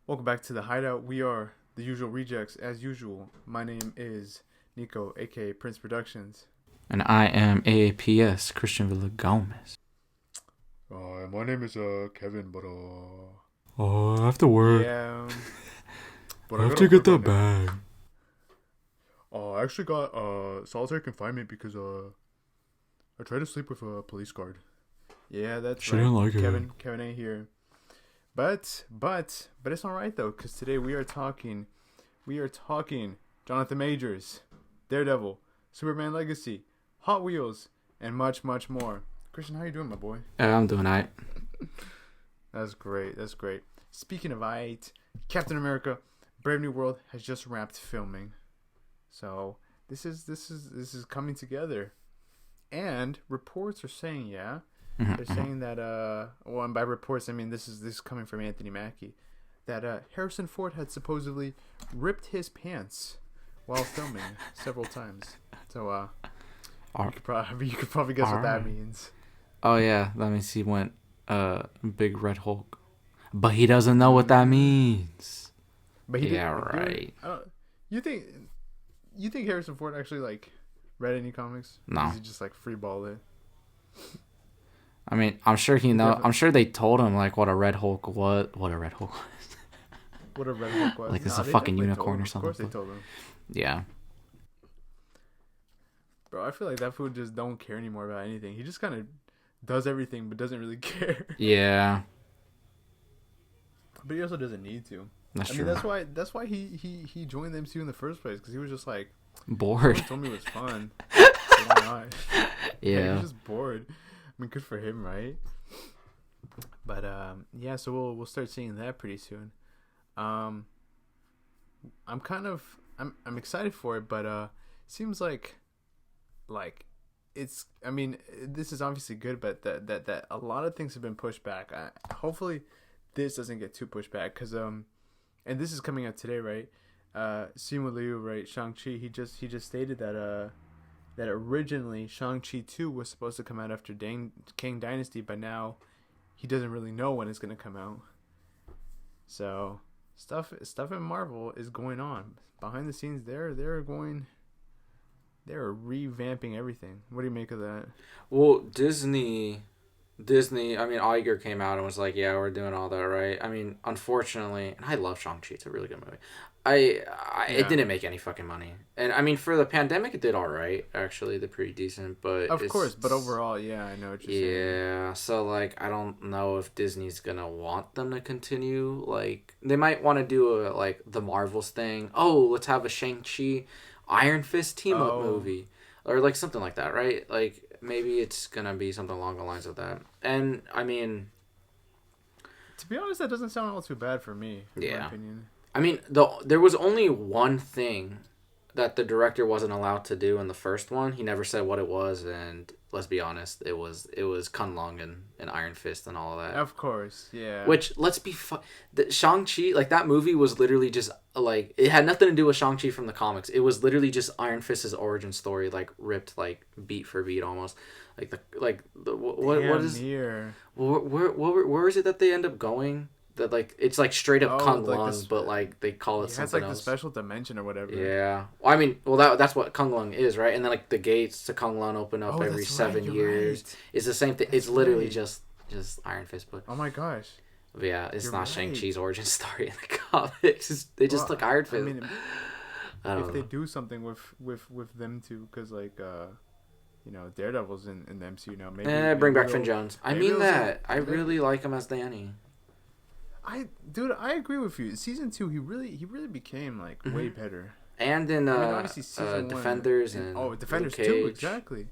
Welcome back to the Hideout. We are the usual rejects as usual. My name is Neco, aka Prince Productions. And I am AAPS, Christian Villagomez. My name is Kevin, but Oh, I have to work. yeah, but I have to get the bag. I actually got solitary confinement because I tried to sleep with a police guard. Yeah, that's She right. didn't like Kevin. Kevin ain't here. But it's all right though, because today we are talking Jonathan Majors, Daredevil, Superman Legacy, Hot Wheels, and much more. Christian, how you doing, my boy? I'm doing alright. That's great. Speaking of aight, Captain America: Brave New World has just wrapped filming, so this is coming together, and reports are saying they're saying that well, and by reports I mean this is coming from Anthony Mackie, that Harrison Ford had supposedly ripped his pants while filming several times. So you could probably guess what that means. Oh yeah, that means he went big Red Hulk, but he doesn't know what that means. But he yeah, right. You think Harrison Ford actually read any comics? No. Or is he just freeball it? I mean, I'm sure he know. I'm sure they told him what a Red Hulk was. What a Red Hulk was. What a Red Hulk was. It's a fucking unicorn or something. Of course they told him. Yeah. Bro, I feel like that fool just don't care anymore about anything. He just kind of does everything but doesn't really care. Yeah. But he also doesn't need to. That's true. That's why he joined the MCU in the first place, because he was just bored. Told me it was fun. So why not? Yeah. He was just bored. I mean, good for him, right? But yeah, so we'll start seeing that pretty soon. I'm excited for it, but seems like it's. I mean, this is obviously good, but that a lot of things have been pushed back. Hopefully, this doesn't get too pushed back, because and this is coming out today, right? Simu Liu, right? Shang-Chi. He just stated that that originally Shang-Chi 2 was supposed to come out after Kang Dynasty, but now he doesn't really know when it's going to come out. So stuff in Marvel is going on behind the scenes. They're revamping everything. What do you make of that? Well, Disney, I mean, Iger came out and was like, yeah, we're doing all that, right? I mean, unfortunately, and I love Shang-Chi. It's a really good movie. It didn't make any fucking money. And, I mean, for the pandemic, it did all right, actually. They're pretty decent, but... Of course, but overall, yeah, I know what you're saying. Yeah, so, I don't know if Disney's gonna want them to continue. They might want to do the Marvels thing. Oh, let's have a Shang-Chi Iron Fist team-up movie. Or, something like that, right? Maybe it's gonna be something along the lines of that. And I mean, to be honest, that doesn't sound all too bad for me. In my opinion. I mean, there was only one thing that the director wasn't allowed to do in the first one. He never said what it was, and let's be honest, it was Kunlun and Iron Fist and all of that. Of course, yeah. Which, let's be Shang-Chi, that movie was literally just it had nothing to do with Shang-Chi from the comics. It was literally just Iron Fist's origin story, ripped beat for beat almost. What is near? Where is it that they end up going? That it's straight up Kunlun, but they call it something else. The special dimension or whatever. Yeah. Well, I mean, that's what Kunlun is, right? And then the gates to Kunlun open up every 7 years. Right. It's the same thing. It's literally just Iron Fist, but oh my gosh. But yeah, it's not Shang-Chi's origin story in the comics. They just took Iron Fist. I mean, if they do something with them too, because Daredevil's in the MCU now. Maybe bring back Finn Jones. I mean that. I really like him as Danny. I agree with you. Season 2, he really became way better. And in Defenders and Defenders too, exactly.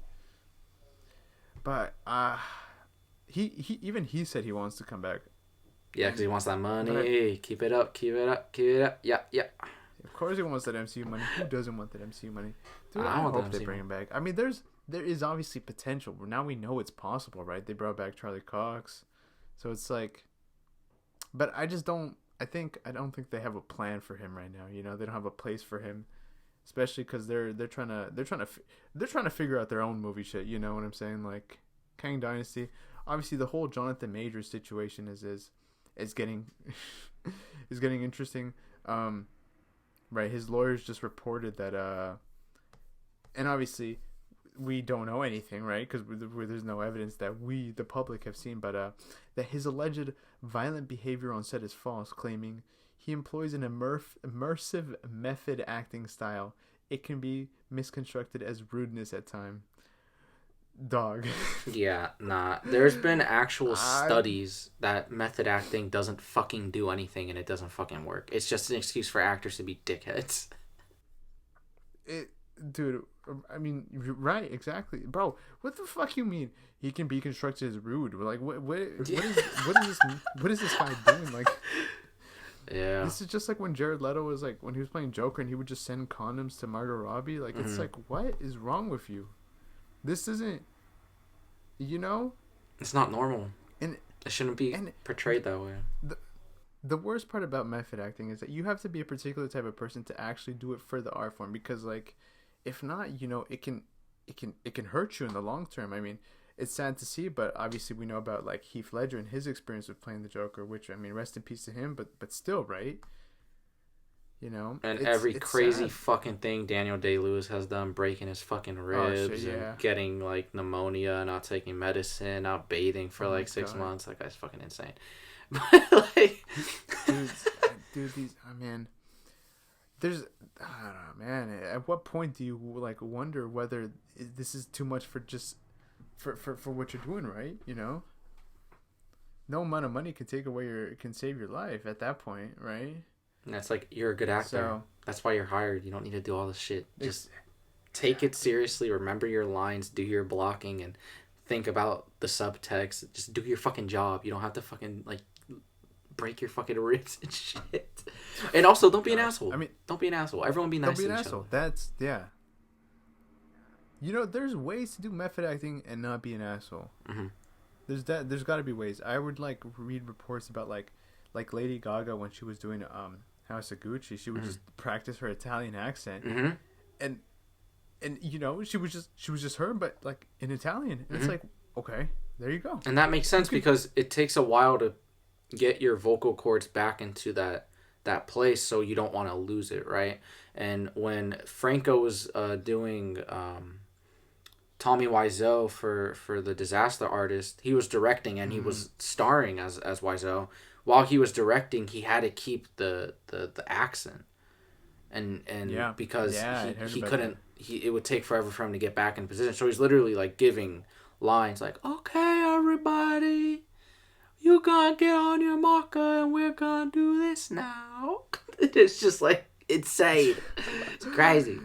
But he said he wants to come back. Yeah, because he wants that money. Keep it up. Yeah. Of course he wants that MCU money. Who doesn't want that MCU money? Dude, I hope they bring him back. I mean, there is obviously potential. Now we know it's possible, right? They brought back Charlie Cox, so it's but I just don't. I don't think they have a plan for him right now. They don't have a place for him, especially because they're trying to figure out their own movie shit. You know what I'm saying? Kang Dynasty. Obviously, the whole Jonathan Majors situation is getting is getting interesting. Right, his lawyers just reported that, and obviously we don't know anything, right? Because there's no evidence that we, the public, have seen, but that his alleged violent behavior on set is false, claiming he employs an immersive method acting style. It can be misconstructed as rudeness at time. Dog. Yeah, nah. There's been actual studies that method acting doesn't fucking do anything and it doesn't fucking work. It's just an excuse for actors to be dickheads. Dude, I mean, right, exactly. Bro, what the fuck you mean he can be constructed as rude? Like, what is this guy doing? Like, yeah. This is just like when Jared Leto was like, when he was playing Joker and he would just send condoms to Margot Robbie. Like, it's like, what is wrong with you? This isn't, It's not normal. And it shouldn't be portrayed that way. The worst part about method acting is that you have to be a particular type of person to actually do it for the art form, because like, if not, it can hurt you in the long term. I mean, it's sad to see, but obviously we know about like Heath Ledger and his experience with playing the Joker, which, I mean, rest in peace to him, but still, right? And every crazy sad fucking thing Daniel Day-Lewis has done, breaking his fucking ribs, and getting like pneummonia, not taking medicine, not bathing for like 6 months. That guy's fucking insane. But like, dude, these, man, there's, I don't know, man. At what point do you like wonder whether this is too much for just for what you're doing, right? No amount of money can save your life at that point, right? And that's like, you're a good actor. So, that's why you're hired. You don't need to do all this shit. Just take it seriously. Remember your lines. Do your blocking and think about the subtext. Just do your fucking job. You don't have to fucking like break your fucking ribs and shit. And also, don't be an asshole. I mean, don't be an asshole. Everyone be nice to each other. Don't be an asshole. That's, yeah. There's ways to do method acting and not be an asshole. Mm-hmm. There's got to be ways. I would like read reports about like Lady Gaga when she was doing House of Gucci. She would just practice her Italian accent, and she was just her, but like in Italian. And it's like, okay, there you go. And that makes sense because it takes a while to get your vocal cords back into that place, so you don't want to lose it, right? And when Franco was doing Tommy Wiseau for the Disaster Artist, he was directing and he was starring as Wiseau. While he was directing, he had to keep the accent, and because he couldn't, it would take forever for him to get back in position. So he's literally like giving lines like, "Okay, everybody, you gonna get on your marker and we're gonna do this now." It's just like insane. It's crazy.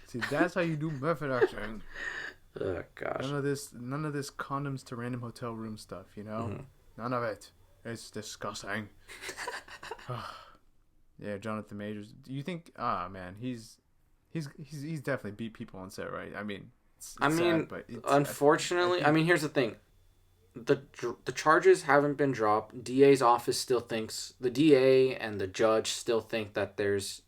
See, that's how you do method acting. Oh gosh. None of this condoms to random hotel room stuff. None of it. It's disgusting. Yeah, Jonathan Majors. Do you think? Man, he's definitely beat people on set, right? I mean, sad, but unfortunately, here's the thing. The charges haven't been dropped. DA's office still thinks, the DA and the judge still think that there's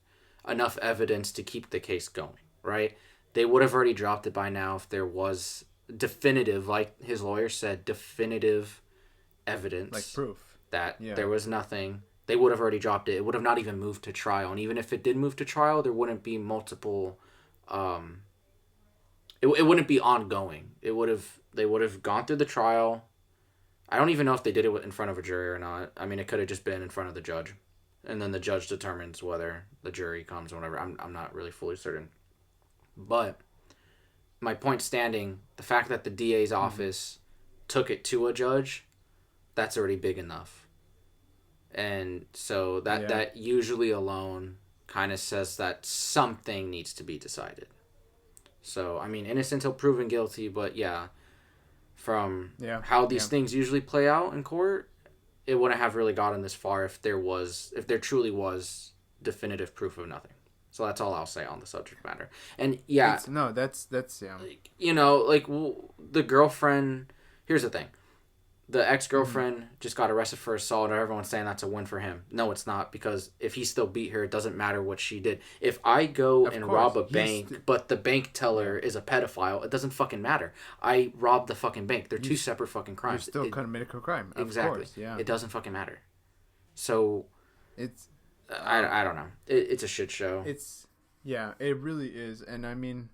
enough evidence to keep the case going, right? They would have already dropped it by now if there was definitive, like his lawyer said, definitive evidence, like proof that there was nothing. They would have already dropped it. It would have not even moved to trial. And even if it did move to trial, there wouldn't be multiple it wouldn't be ongoing. They would have gone through the trial. I don't even know if they did it in front of a jury or not. I mean, it could have just been in front of the judge, and then the judge determines whether the jury comes or whatever. I'm not really fully certain. But my point standing, the fact that the DA's office took it to a judge, that's already big enough. And so that usually alone kind of says that something needs to be decided. So, I mean, innocent until proven guilty, but from how these things usually play out in court, it wouldn't have really gotten this far if there truly was definitive proof of nothing. So that's all I'll say on the subject matter. And that's the girlfriend. Here's the thing: the ex-girlfriend just got arrested for assault, and everyone's saying that's a win for him. No, it's not, because if he still beat her, it doesn't matter what she did. If I go and rob a bank, but the bank teller is a pedophile, it doesn't fucking matter. I robbed the fucking bank. They're two separate fucking crimes. You still committed a crime. Exactly. Of course, yeah. It doesn't fucking matter. So It's I don't know. It's a shit show. It really is, and I mean,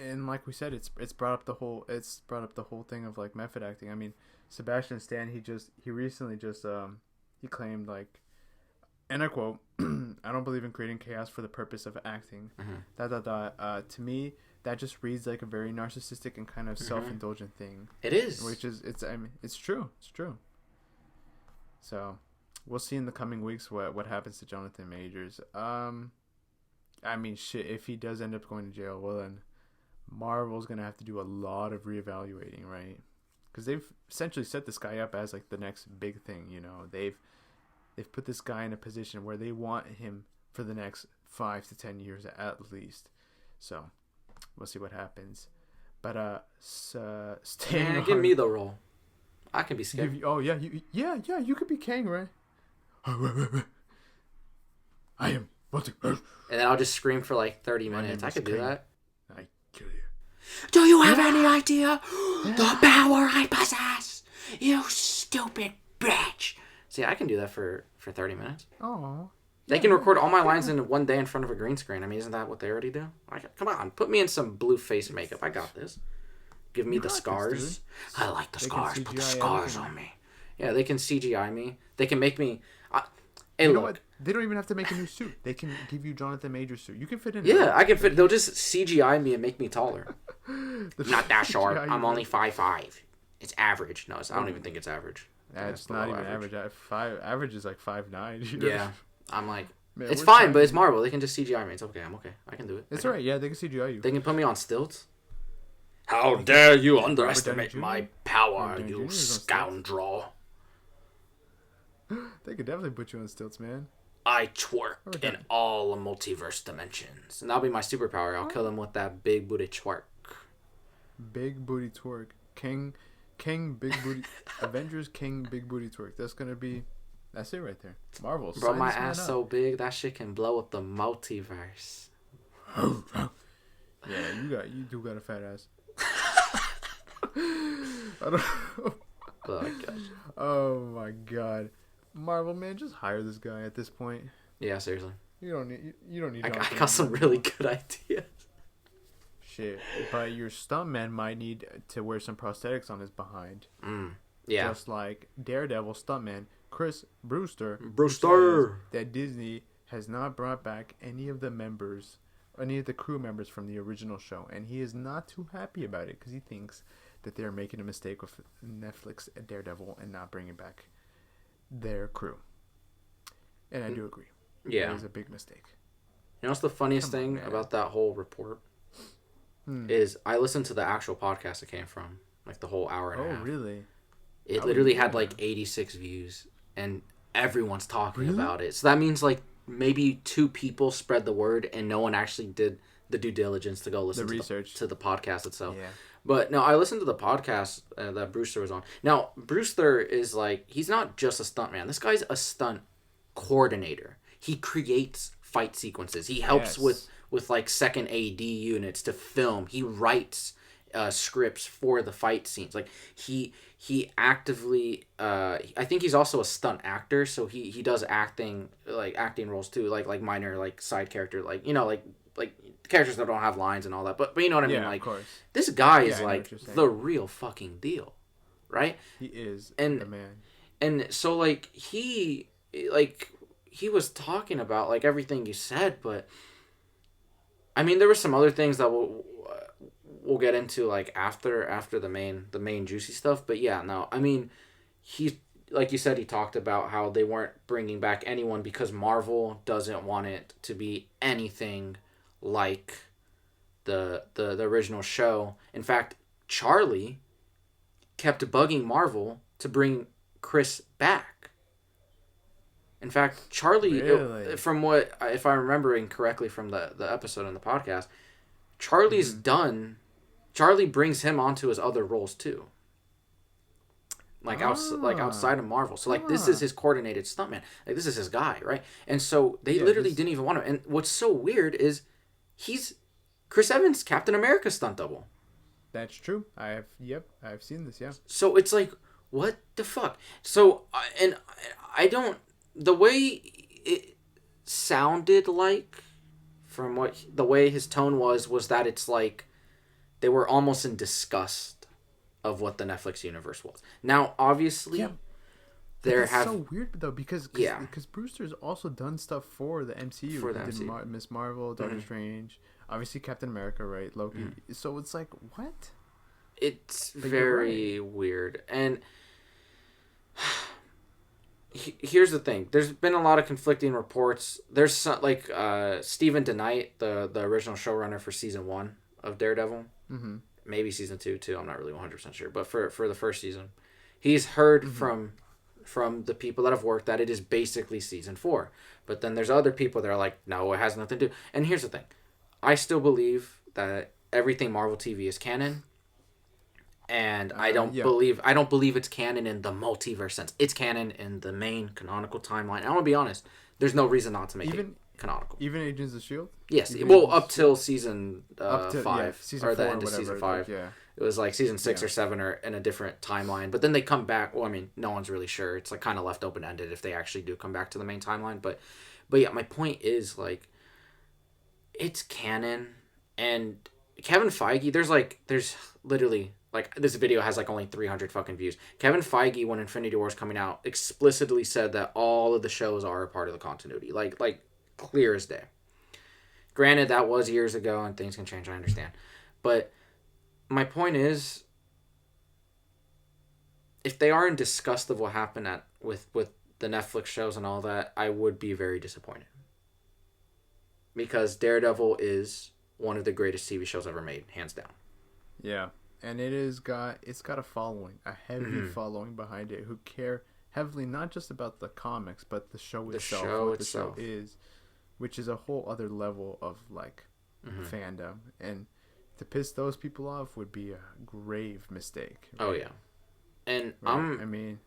and like we said, it's brought up the whole thing of like method acting. I mean, Sebastian Stan, he recently just he claimed, like, and I quote, "I don't believe in creating chaos for the purpose of acting." To me, that just reads like a very narcissistic and kind of self-indulgent thing. It is, it's true. It's true. So, we'll see in the coming weeks what happens to Jonathan Majors. I mean, shit, if he does end up going to jail, well then, Marvel's gonna have to do a lot of reevaluating, right? Because they've essentially set this guy up as like the next big thing. You know, they've put this guy in a position where they want him for the next 5 to 10 years at least. So, we'll see what happens. But give me the role. I can be scared. You could be Kang, right? I am multiverse. And then I'll just scream for like 30 minutes. I could do that. I kill you. Do you have any idea the power I possess? You stupid bitch. See, I can do that for 30 minutes. Oh. They can record all my lines in one day in front of a green screen. I mean, isn't that what they already do? Come on, put me in some blue face makeup. I got this. Give me the scars. I like the scars. Put the scars on me. Yeah, they can CGI me. They can make me... Hey, you know what? They don't even have to make a new suit. They can give you Jonathan Majors' suit. You can fit in. Yeah, I can fit. They'll just CGI me and make me taller. Not that short. I'm only 5'5". It's average. No, I don't even think it's average. It's not even average. Average is like 5'9". You know? Yeah, I'm like... Man, it's fine, but it's Marvel. They can just CGI me. It's okay. I'm okay. I can do it. It's alright. Yeah, they can CGI you. They can put me on stilts. How dare you underestimate my power, you scoundrel. They could definitely put you on stilts, man. I twerk in all multiverse dimensions. And that'll be my superpower. I'll kill them with that big booty twerk. Big booty twerk. King big booty. Avengers King big booty twerk. That's it right there. Marvel. Bro, my ass so big that shit can blow up the multiverse. Yeah, you do got a fat ass. I don't know. Oh my gosh. Oh my god. Marvel, man, just hire this guy at this point. Yeah, seriously. You don't need. I got some really good ideas. Shit, but your stuntman might need to wear some prosthetics on his behind. Yeah. Just like Daredevil stuntman Chris Brewster. That Disney has not brought back any of the crew members from the original show, and he is not too happy about it because he thinks that they're making a mistake with Netflix Daredevil and not bringing back their crew. And I do agree. Yeah. It was a big mistake. You know what's the funniest thing about that whole report? Is I listened to the actual podcast it came from, like the whole hour and a half. Oh, really? It literally had like 86 views, and everyone's talking about it. So that means like maybe 2 people spread the word, and no one actually did the due diligence to go listen to the podcast itself. Yeah. But no, I listened to the podcast that Brewster was on. Now, Brewster is like, he's not just a stuntman. This guy's a stunt coordinator. He creates fight sequences. He helps with like second AD units to film. He writes scripts for the fight scenes. Like he actively I think he's also a stunt actor, so he does acting roles too, like minor like side character, like, you know, like characters that don't have lines and all that, but you know what I mean, like, of course. This guy is like the real fucking deal, right? He is the man. And so like he was talking about like everything you said, but I mean there were some other things that we'll get into like after the main juicy stuff, but yeah, no, I mean he, like you said, he talked about how they weren't bringing back anyone because Marvel doesn't want it to be anything like the original show. In fact, Charlie kept bugging Marvel to bring Chris back. In fact, Charlie, really? From what, if I'm remembering correctly from the episode in the podcast, Charlie's done. Charlie brings him onto his other roles too. Like outside of Marvel. So like this is his coordinated stuntman. Like this is his guy, right? And so they literally didn't even want him. And what's so weird is he's Chris Evans' Captain America stunt double. That's true. I've seen this, yeah. So it's like, what the fuck? So and I don't the way it sounded like, from the way his tone was that it's like they were almost in disgust of what the Netflix universe was. Now, obviously, Yeah, so weird though because Brewster's also done stuff for the MCU. For the he MCU. did Miss Marvel, Doctor Strange, obviously Captain America, right? Loki. So it's like what? It's very weird. And here's the thing. There's been a lot of conflicting reports. There's some, like Stephen DeKnight, the original showrunner for season 1 of Daredevil. Mm-hmm. Maybe season 2 too. I'm not really 100% sure. But for the first season, he's heard from the people that have worked that it is basically season 4. But then there's other people that are like, no, it has nothing to do. And here's the thing. I still believe that everything Marvel TV is canon. And I don't believe it's canon in the multiverse sense. It's canon in the main canonical timeline. I want to be honest. There's no reason not to make it canonical. Even Agents of S.H.I.E.L.D.? Yes. Well, up till season 5. Season or 4 the end of season 5. It was like season 6 or 7 or in a different timeline. But then they come back. Well, I mean, no one's really sure. It's like kind of left open-ended if they actually do come back to the main timeline. But yeah, my point is, like, it's canon. And Kevin Feige, there's literally... Like, this video has, like, only 300 fucking views. Kevin Feige, when Infinity War was coming out, explicitly said that all of the shows are a part of the continuity. Like clear as day. Granted, that was years ago, and things can change, I understand. But my point is, if they are in disgust of what happened with the Netflix shows and all that, I would be very disappointed. Because Daredevil is one of the greatest TV shows ever made, hands down. Yeah. And it's got a following, a heavy following behind it, who care heavily not just about the comics, but the show itself, the show is, which is a whole other level of like fandom. And to piss those people off would be a grave mistake. Right? Oh yeah, and I'm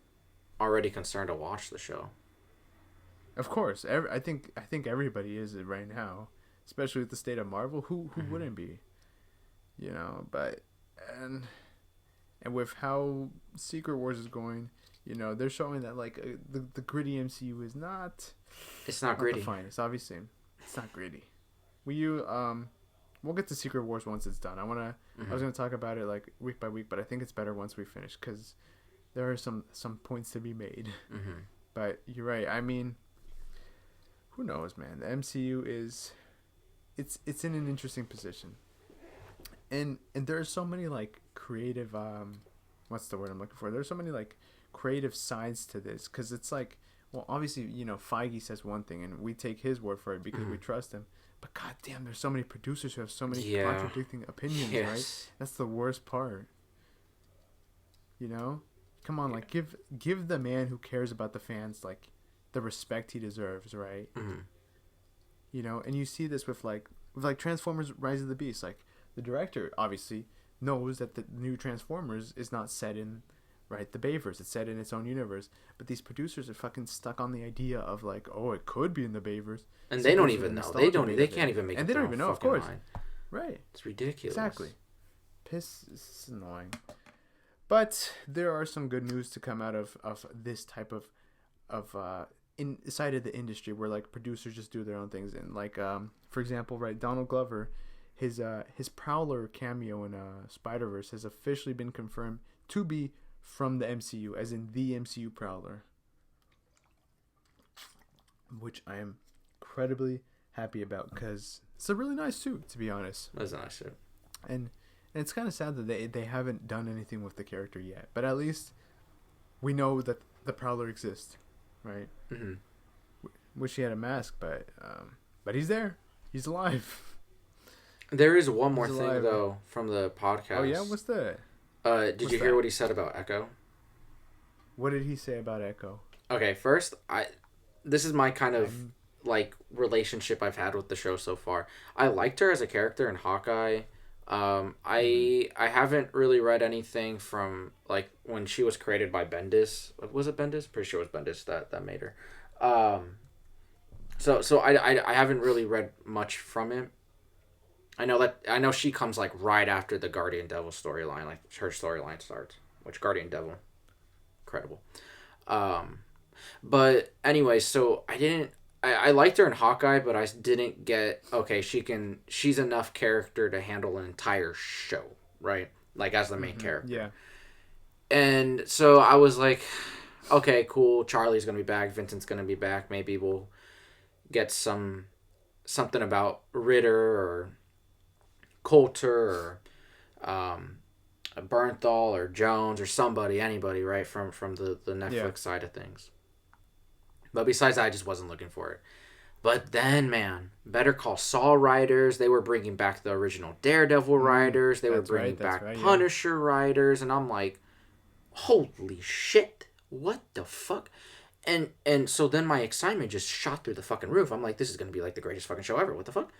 already concerned to watch the show. Of course, I think everybody is right now, especially with the state of Marvel. Who wouldn't be? You know, but. And with how Secret Wars is going, you know, they're showing that like the gritty MCU is not. It's not gritty. The finest, obviously. It's not gritty. We'll get to Secret Wars once it's done. I was gonna talk about it like week by week, but I think it's better once we finish because there are some points to be made. But you're right. I mean, who knows, man? The MCU it's in an interesting position. And there are so many like creative what's the word I'm looking for? There's so many like creative sides to this because it's like, well, obviously, you know, Feige says one thing and we take his word for it because we trust him. But goddamn, there's so many producers who have so many contradicting opinions, right? That's the worst part. You know, come on, like give the man who cares about the fans like the respect he deserves, right? You know, and you see this with Transformers: Rise of the Beast, like. The director obviously knows that the new Transformers is not set in, right, the Bayverse. It's set in its own universe. But these producers are fucking stuck on the idea of like, oh, it could be in the Bayverse. And they don't even know. They can't even make. And they don't even know, of course. Mind. Right. It's ridiculous. Exactly. It's annoying. But there are some good news to come out of this type of inside of the industry where like producers just do their own things. And like for example, right, Donald Glover. His Prowler cameo in Spider-Verse has officially been confirmed to be from the MCU, as in the MCU Prowler, which I am incredibly happy about because it's a really nice suit, to be honest. That's a nice suit. And it's kind of sad that they haven't done anything with the character yet, but at least we know that the Prowler exists, right? Wish he had a mask, but he's there. He's alive. There is one more thing, though, from the podcast. Oh, yeah? What's that? Did you hear what he said about Echo? What did he say about Echo? Okay, first, this is my kind of, like, relationship I've had with the show so far. I liked her as a character in Hawkeye. I haven't really read anything from, like, when she was created by Bendis. Was it Bendis? Pretty sure it was Bendis that made her. So I haven't really read much from it. I know she comes like right after the Guardian Devil storyline, like her storyline starts, which Guardian Devil, incredible. But anyway, so I liked her in Hawkeye, but I didn't get, okay, she's enough character to handle an entire show, right? Like, as the main character. Yeah. And so I was like, okay, cool. Charlie's going to be back. Vincent's going to be back. Maybe we'll get something about Ritter or Coulter or Bernthal or Jones or anybody, right? From the Netflix side of things. But besides that, I just wasn't looking for it. But then, man, Better Call Saul writers, they were bringing back the original Daredevil writers. They were bringing back Punisher writers. And I'm like, holy shit, what the fuck? And so then my excitement just shot through the fucking roof. I'm like, this is going to be like the greatest fucking show ever. What the fuck?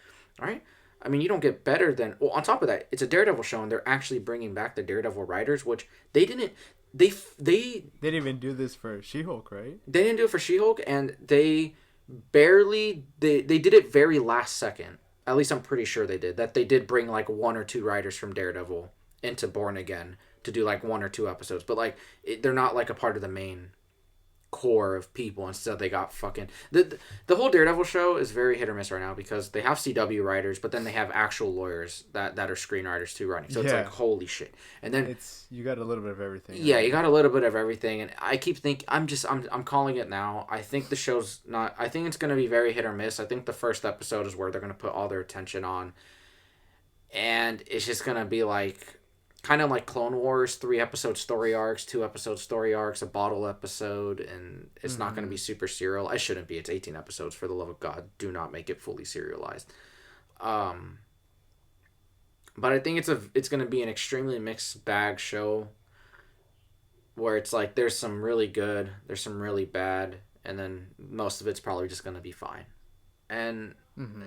All right. I mean, you don't get better than... Well, on top of that, it's a Daredevil show, and they're actually bringing back the Daredevil writers, which they didn't... They didn't even do this for She-Hulk, right? They didn't do it for She-Hulk, and they barely... They did it very last second. At least I'm pretty sure they did. That they did bring, like, 1 or 2 writers from Daredevil into Born Again to do, like, 1 or 2 episodes. But, like, they're not, like, a part of the main core of people. Instead, they got fucking... The whole Daredevil show is very hit or miss right now because they have CW writers, but then they have actual lawyers that are screenwriters too running. So it's like, holy shit. And then you got a little bit of everything. Yeah, you got a little bit of everything. And I keep thinking, I'm calling it now. I think the show's not... I think it's going to be very hit or miss. I think the first episode is where they're going to put all their attention on. And it's just going to be like... Kind of like Clone Wars, 3-episode story arcs, 2-episode story arcs, a bottle episode, and it's not going to be super serial. I shouldn't be. It's 18 episodes, for the love of God. Do not make it fully serialized. But I think it's going to be an extremely mixed bag show where it's like there's some really good, there's some really bad, and then most of it's probably just going to be fine. And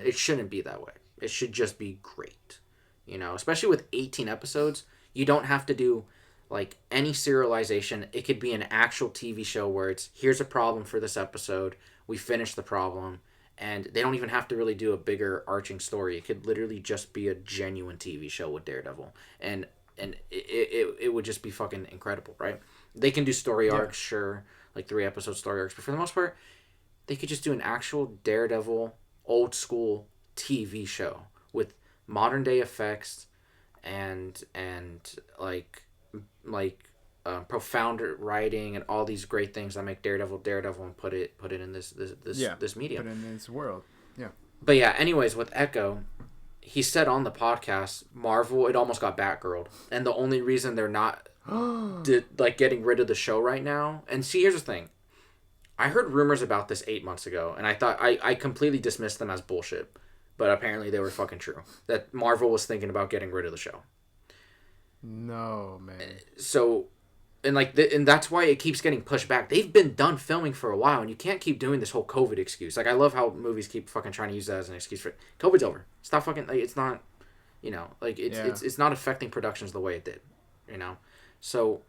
it shouldn't be that way. It should just be great. You know, especially with 18 episodes. You don't have to do, like, any serialization. It could be an actual TV show where it's, here's a problem for this episode, we finish the problem, and they don't even have to really do a bigger arching story. It could literally just be a genuine TV show with Daredevil. And it would just be fucking incredible, right? They can do story arcs, sure, like 3-episode story arcs, but for the most part, they could just do an actual Daredevil, old-school TV show with modern-day effects, and profound writing and all these great things that make Daredevil and put it in this medium. Put it in this world. Yeah. But yeah, anyways, with Echo, he said on the podcast, Marvel, it almost got Batgirled. And the only reason they're not getting rid of the show right now. And see, here's the thing. I heard rumors about this 8 months ago, and I thought I completely dismissed them as bullshit. But apparently they were fucking true. That Marvel was thinking about getting rid of the show. No, man. So, and and that's why it keeps getting pushed back. They've been done filming for a while, and you can't keep doing this whole COVID excuse. Like, I love how movies keep fucking trying to use that as an excuse for COVID's over. Stop fucking, like, it's not, you know, like, it's not affecting productions the way it did, you know? So,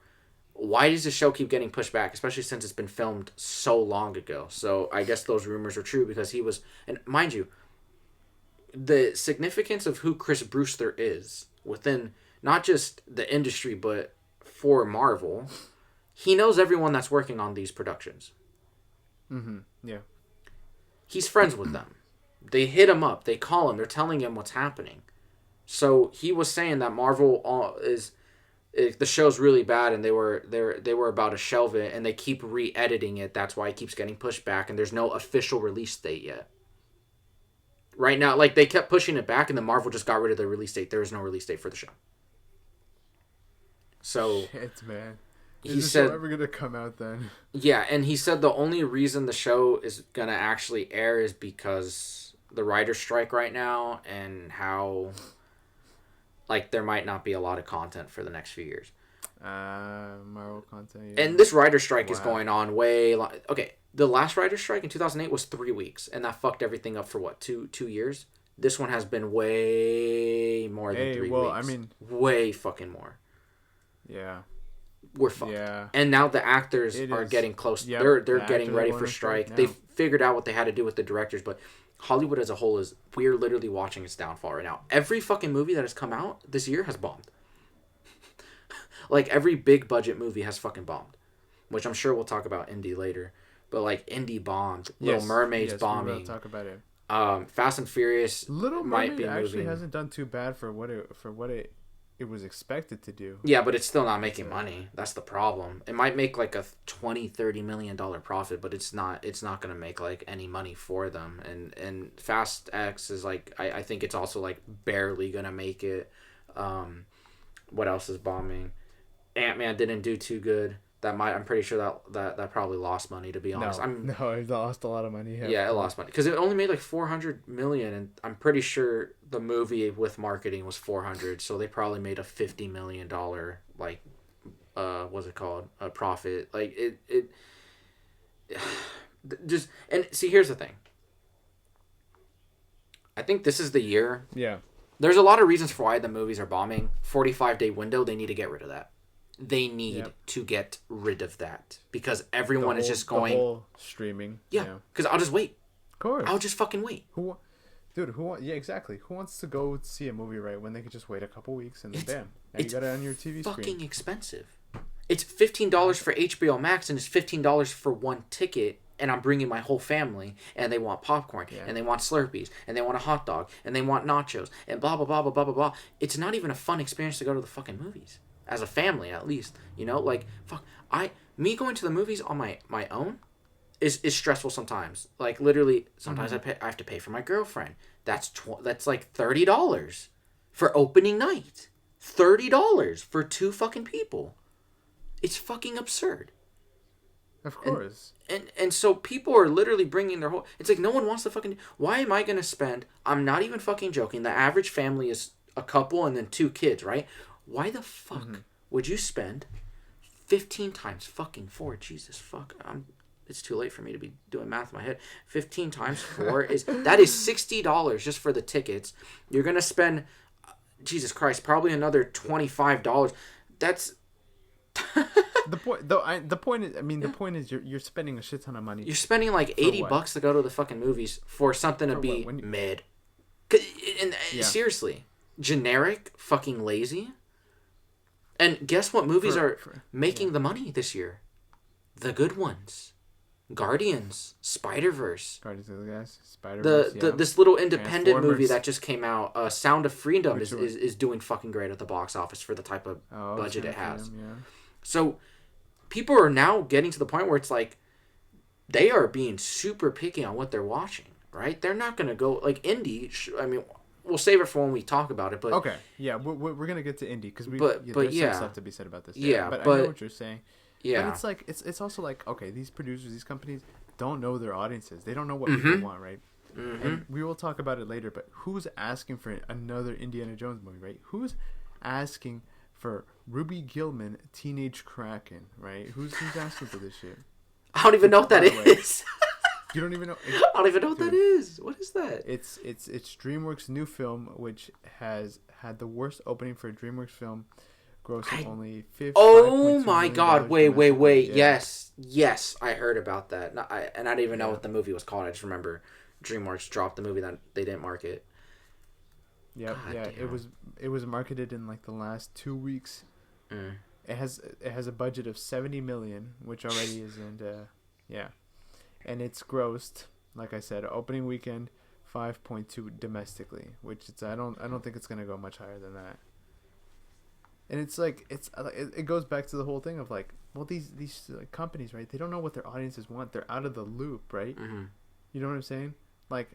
why does the show keep getting pushed back, especially since it's been filmed so long ago? So, I guess those rumors are true because he was, and mind you, the significance of who Chris Brewster is within not just the industry but for Marvel, he knows everyone that's working on these productions. Yeah. He's friends with them. They hit him up. They call him. They're telling him what's happening. So he was saying that Marvel the show's really bad, and they were about to shelve it, and they keep re-editing it. That's why it keeps getting pushed back, and there's no official release date yet. Right now, like, they kept pushing it back, and then Marvel just got rid of the release date. There is no release date for the show. So, shit, man. He is said, the show ever gonna come out then? Yeah, and he said the only reason the show is gonna actually air is because the writer's strike right now, and how, like, there might not be a lot of content for the next few years. Marvel content. Yeah. And this writer's strike is going on way long. Okay, the last writer's strike in 2008 was 3 weeks, and that fucked everything up for what, two years? This one has been way more than 3 weeks. I mean, way fucking more. Yeah. We're fucked. Yeah. And now the actors are getting close. Yep, they're getting ready for strike. They've figured out what they had to do with the directors, but Hollywood as a whole we're literally watching its downfall right now. Every fucking movie that has come out this year has bombed. Like, every big budget movie has fucking bombed, which I'm sure we'll talk about indie later. but like Indie bombed, Little Mermaid's bombing. We will talk about it. Fast and Furious Little might Mermaid be actually moving. hasn't done too bad for what it was expected to do. Yeah, but it's still not making money. That's the problem. It might make like a $20-30 million profit, but it's not going to make like any money for them. And Fast X is like I think it's also like barely going to make it. What else is bombing? Ant-Man didn't do too good. I'm pretty sure that probably lost money, to be honest. No, it lost a lot of money. Yeah, it lost money because it only made like 400 million, and I'm pretty sure the movie with marketing was 400, so they probably made a $50 million like what's it called, a profit. Like it just, and see, here's the thing. I think this is the year. Yeah. There's a lot of reasons for why the movies are bombing. 45-day window, they need to get rid of that. They need to get rid of that because everyone is just going. The whole streaming. Yeah, because I'll just wait. Of course. I'll just fucking wait. Yeah, exactly. Who wants to go see a movie right when they could just wait a couple weeks and then bam, now you got it on your TV screen. It's fucking expensive. It's $15 for HBO Max and it's $15 for one ticket, and I'm bringing my whole family, and they want popcorn, and they want Slurpees, and they want a hot dog, and they want nachos, and blah blah blah blah blah blah blah. It's not even a fun experience to go to the fucking movies. As a family, at least, like, fuck, me going to the movies on my own is stressful sometimes. Like, literally, sometimes I have to pay for my girlfriend. That's like $30 for opening night. $30 for 2 fucking people. It's fucking absurd. Of course. And so people are literally bringing their whole. It's like no one wants to fucking. Why am I gonna spend? I'm not even fucking joking. The average family is a couple and then 2 kids, right? Why the fuck would you spend 15 times fucking 4? Jesus fuck. It's too late for me to be doing math in my head. 15 times 4 is $60 just for the tickets. You're gonna spend, Jesus Christ, probably another $25. That's the point. Though the point is you're spending a shit ton of money. You're spending like $80 to go to the fucking movies for something to be mid. Seriously, generic, fucking lazy. And guess what movies are making the money this year? The good ones. Guardians, Spider-Verse. Guardians of the Galaxy, Spider-Verse. This little independent movie that just came out, Sound of Freedom, is doing fucking great at the box office for the type of budget it has. So people are now getting to the point where it's like they are being super picky on what they're watching, right? They're not going to go like indie. We'll save it for when we talk about it. But okay, yeah, we're gonna get to indie because there's some stuff to be said about this. But I know what you're saying. Yeah, but it's like it's also like, okay, these producers, these companies don't know their audiences. They don't know what people want, right? And we will talk about it later. But who's asking for another Indiana Jones movie, right? Who's asking for Ruby Gillman, Teenage Kraken, right? Who's asking for this shit? I don't even know what that is. You don't even know. I don't even know what that is. What is that? It's DreamWorks' new film, which has had the worst opening for a DreamWorks film, grossing only $5.2 Oh my god! Wait! Yeah. Yes, I heard about that. I didn't even know what the movie was called. I just remember DreamWorks dropped the movie that they didn't market. Yep. It was marketed in like the last 2 weeks. It has a budget of $70 million, which already isn't. And it's grossed, like I said, opening weekend, 5.2 domestically, which I don't think it's gonna go much higher than that. And it's like it goes back to the whole thing of like, well, these companies, right? They don't know what their audiences want. They're out of the loop, right? You know what I'm saying? Like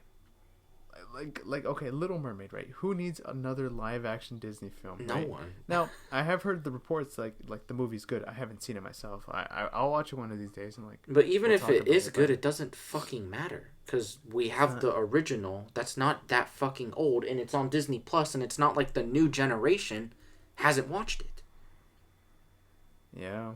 okay, Little Mermaid, right? Who needs another live action Disney film? No right? one. Now, I have heard the reports like the movie's good. I haven't seen it myself. I'll watch it one of these days and like. But even if it is good, it doesn't fucking matter because we have the original that's not that fucking old and it's on Disney Plus and it's not like the new generation hasn't watched it. Yeah.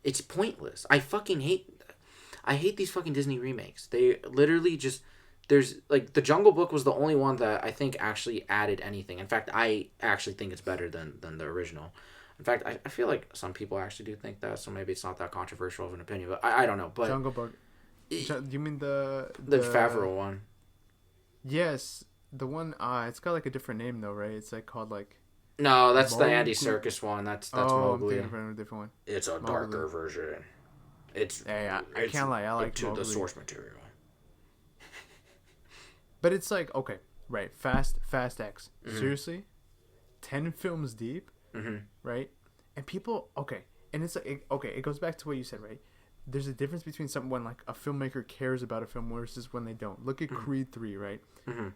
It's pointless. I hate these fucking Disney remakes. They literally just. There's like The Jungle Book was the only one that I think actually added anything. In fact, I actually think it's better than the original. In fact, I feel like some people actually do think that, so maybe it's not that controversial of an opinion. But I don't know. But Jungle Book. You mean the Favreau one? Yes, the one. It's got like a different name though, right? It's like called like. No, that's the Andy Serkis one. That's Mowgli. I'm thinking of a different one. It's a darker version. It's I can't lie. I like to Mowgli. the source material. But it's like, okay, right, Fast X. Seriously? 10 films deep? Right? And people, okay, and it's like, okay, it goes back to what you said, right? There's a difference between when like a filmmaker cares about a film versus when they don't. Look at Creed 3, right?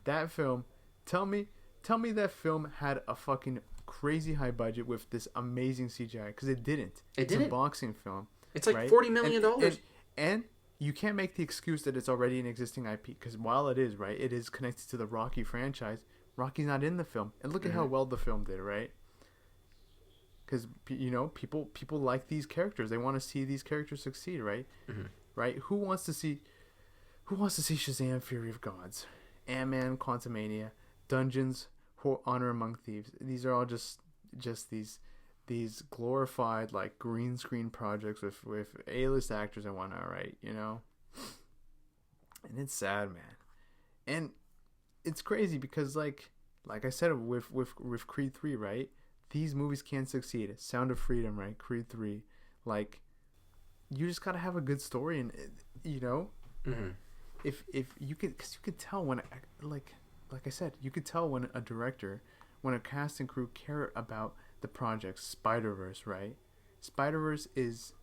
That film, tell me that film had a fucking crazy high budget with this amazing CGI, because it didn't. It's a boxing film. It's like $40 million. And you can't make the excuse that it's already an existing IP, because while it is, right, it is connected to the Rocky franchise. Rocky's not in the film, and look at how well the film did, right? Because people like these characters. They want to see these characters succeed, right? Right? Who wants to see Shazam: Fury of Gods, Ant-Man: Quantumania, Dungeons, Honor Among Thieves? These are all just these glorified like green screen projects with A-list actors and whatnot, right? And it's sad, man. And it's crazy because like I said with Creed 3, right? These movies can succeed. Sound of Freedom, right? Creed 3, like, you just gotta have a good story, and if you could, because you could tell when like I said, you could tell when a director, when a cast and crew care about the project. Spider-Verse, right? Spider-Verse is,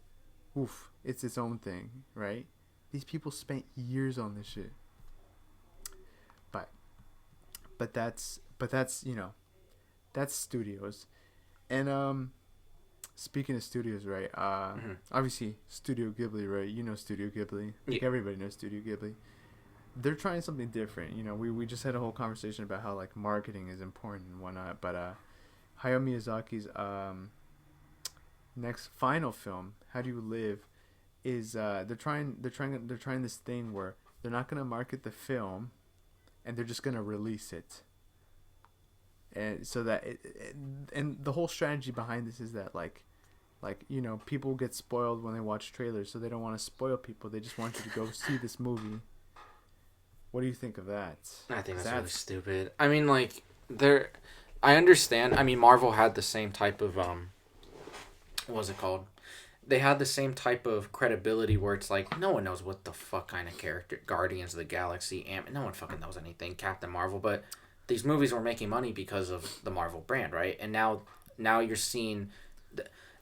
it's its own thing, right? These people spent years on this shit. But that's that's studios. And speaking of studios, right? Obviously Studio Ghibli, right? Studio Ghibli. Like, everybody knows Studio Ghibli. They're trying something different. We just had a whole conversation about how like marketing is important and whatnot. But Hayao Miyazaki's next final film, How Do You Live, is they're trying this thing where they're not gonna market the film, and they're just gonna release it. And so that and the whole strategy behind this is that like people get spoiled when they watch trailers, so they don't want to spoil people. They just want you to go see this movie. What do you think of that? I think that's really stupid. I mean, like, I understand. I mean, Marvel had the same type of what was it called? They had the same type of credibility where it's like no one knows what the fuck kind of character Guardians of the Galaxy, no one fucking knows anything. Captain Marvel, but these movies were making money because of the Marvel brand, right? And now you're seeing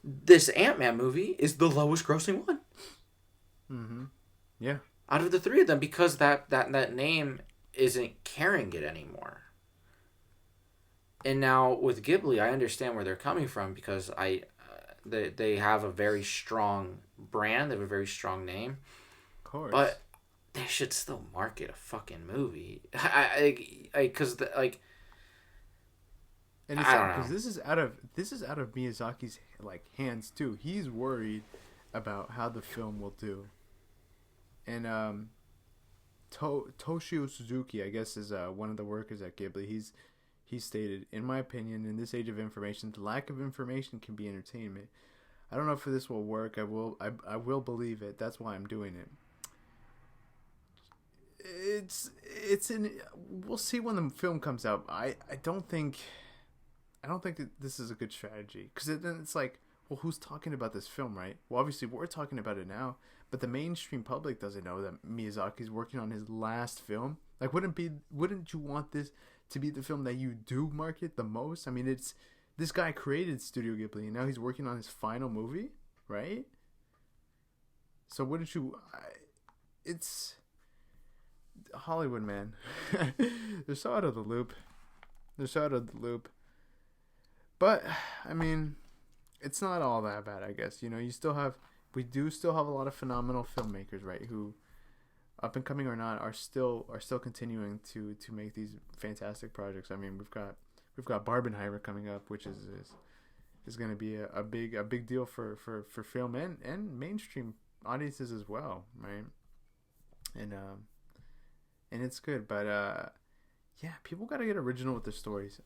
this Ant-Man movie is the lowest grossing one. Yeah. Out of the three of them, because that name isn't carrying it anymore. And now with Ghibli, I understand where they're coming from, because they have a very strong brand, they have a very strong name. Of course. But they should still market a fucking movie. Because like, and it's because this is out of Miyazaki's like hands too. He's worried about how the film will do. And Toshio Suzuki, I guess, is one of the workers at Ghibli. He stated, "In my opinion, in this age of information, the lack of information can be entertainment. I don't know if this will work. I will believe it. That's why I'm doing it." We'll see when the film comes out. I don't think that this is a good strategy, because then it's like, well, who's talking about this film, right? Well, obviously we're talking about it now, but the mainstream public doesn't know that Miyazaki's working on his last film. Like, wouldn't you want this to be the film that you do market the most? I mean, this guy created Studio Ghibli, and now he's working on his final movie, right? So wouldn't you? It's Hollywood, man. They're so out of the loop. But I mean, it's not all that bad, I guess. We do still have a lot of phenomenal filmmakers, right? Who, up and coming or not, are still continuing to make these fantastic projects. I mean, we've got Barbenheimer coming up, which is going to be a big deal for film and mainstream audiences as well, right? And it's good, but yeah, people got to get original with their stories.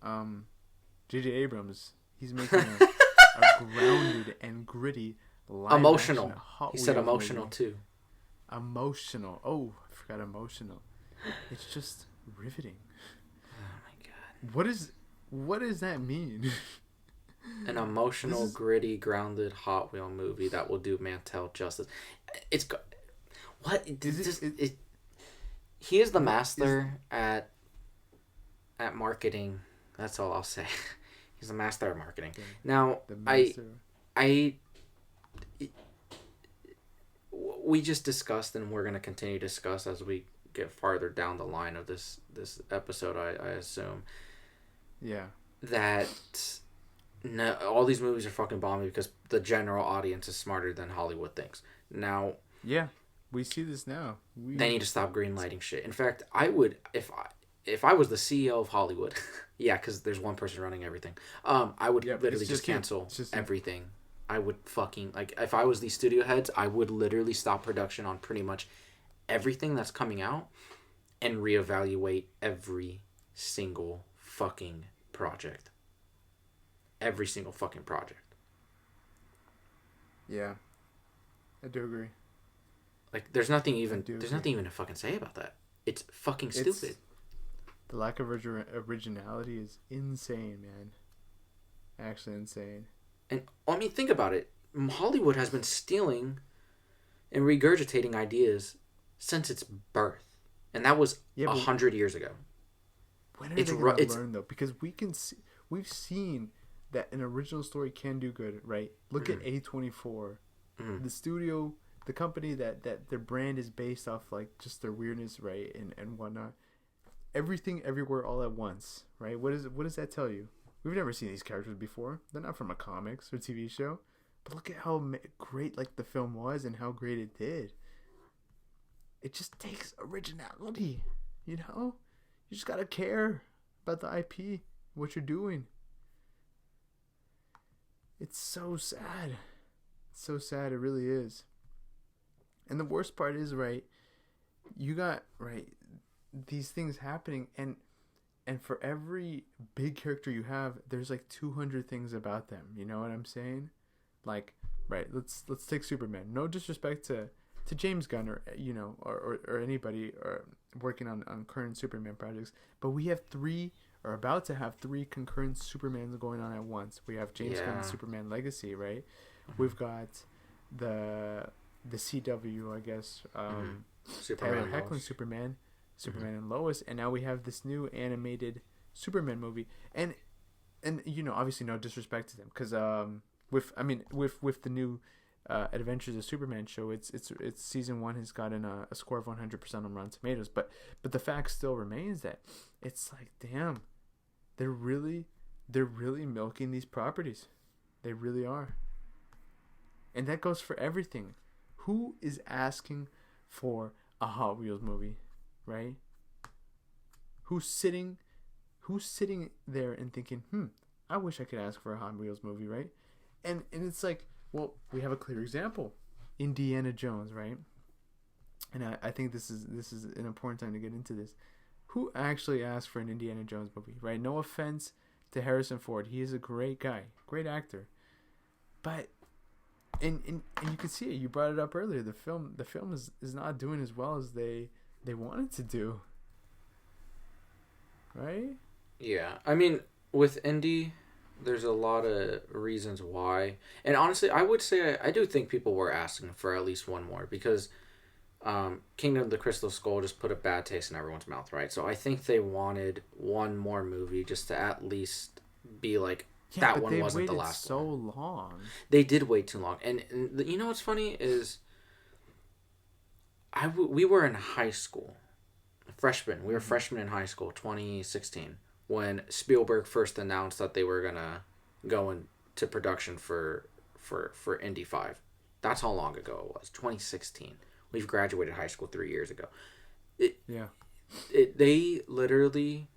J.J. Abrams, he's making a grounded and gritty, emotional. He said emotional movie. Too. Emotional. Oh, I forgot emotional. It's just riveting. Oh my god. What does that mean? An emotional, gritty, grounded Hot Wheel movie that will do Mantel justice. It's what Is it he is the master at marketing. That's all I'll say. He's a master at marketing. Now, the master? We just discussed, and we're going to continue to discuss as we get farther down the line of this episode, I assume. Yeah. That no, all these movies are fucking bombing because the general audience is smarter than Hollywood thinks. Now, yeah, we see this now. They need to stop greenlighting shit. In fact, I would, if I was the CEO of Hollywood, yeah, because there's one person running everything. I would literally just cancel everything. I would fucking, like, if I was these studio heads, I would literally stop production on pretty much everything that's coming out and reevaluate every single fucking project. Every single fucking project. Yeah, I do agree. Like, there's nothing even to fucking say about that. It's fucking stupid. The lack of originality is insane, man. Actually insane. And, I mean, think about it. Hollywood has been stealing and regurgitating ideas since its birth. And that was 100 years ago. When are they going to learn, though? Because we've seen that an original story can do good, right? Look at A24. The studio, the company that their brand is based off, like, just their weirdness, right? And whatnot. Everything, everywhere, all at once, right? What does that tell you? We've never seen these characters before. They're not from a comics or TV show. But look at how great, like, the film was and how great it did. It just takes originality, you know? You just gotta care about the IP, what you're doing. It's so sad. It's so sad, it really is. And the worst part is, right, you got, right, these things happening, and for every big character you have, there's like 200 things about them. You know what I'm saying? Like, right, let's take Superman. No disrespect to James Gunn or, you know, or anybody or working on current Superman projects, but we have are about to have 3 concurrent Supermans going on at once. We have James Gunn's Superman Legacy, right? We've got the CW, I guess, Tyler Hoechlin Superman and Lois, and now we have this new animated Superman movie, and you know, obviously no disrespect to them, because with the new Adventures of Superman show, it's season 1 has gotten a score of 100% on Rotten Tomatoes, but the fact still remains that it's like, damn, they're really milking these properties. They really are. And that goes for everything. Who is asking for a Hot Wheels movie, right? Who's sitting there and thinking, I wish I could ask for a Hot Wheels movie, right? And it's like, well, we have a clear example. Indiana Jones, right? And I think this is an important time to get into this. Who actually asked for an Indiana Jones movie, right? No offense to Harrison Ford. He is a great guy, great actor. But and you can see it. You brought it up earlier. The film is not doing as well as they wanted to do. Right? Yeah. I mean, with Indy, there's a lot of reasons why. And honestly, I would say I do think people were asking for at least one more, because Kingdom of the Crystal Skull just put a bad taste in everyone's mouth, right? So I think they wanted one more movie just to at least be like, that one wasn't the last one. So long. They did wait too long. And you know what's funny is we were in high school. Freshmen. We were freshmen in high school, 2016, when Spielberg first announced that they were going to go into production for Indy 5. That's how long ago it was. 2016. We've graduated high school 3 years ago. They literally,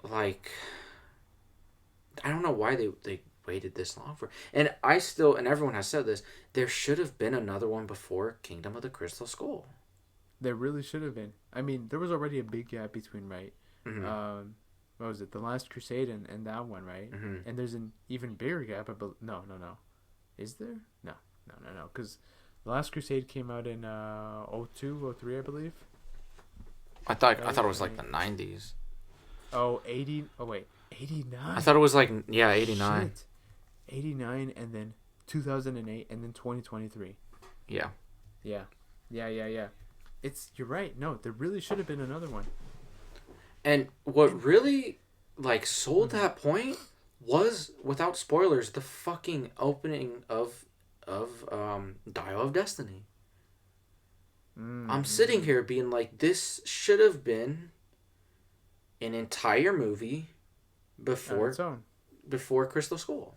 like, I don't know why they waited this long for. And and everyone has said this, there should have been another one before Kingdom of the Crystal Skull. There really should have been. I mean, there was already a big gap between, right? Mm-hmm. What was it? The Last Crusade and that one, right? Mm-hmm. And there's an even bigger gap. No. Is there? No. Because The Last Crusade came out in 02, 03, I believe. I thought it was like the 90s. Oh, 80. Oh, wait. 89? I thought it was like, 89. Shit. 89, and then 2008, and then 2023. Yeah. Yeah. Yeah. You're right. No, there really should have been another one. And what really like sold that point was, without spoilers, the fucking opening of Dial of Destiny. I'm sitting here being like, this should have been an entire movie before Crystal Skull.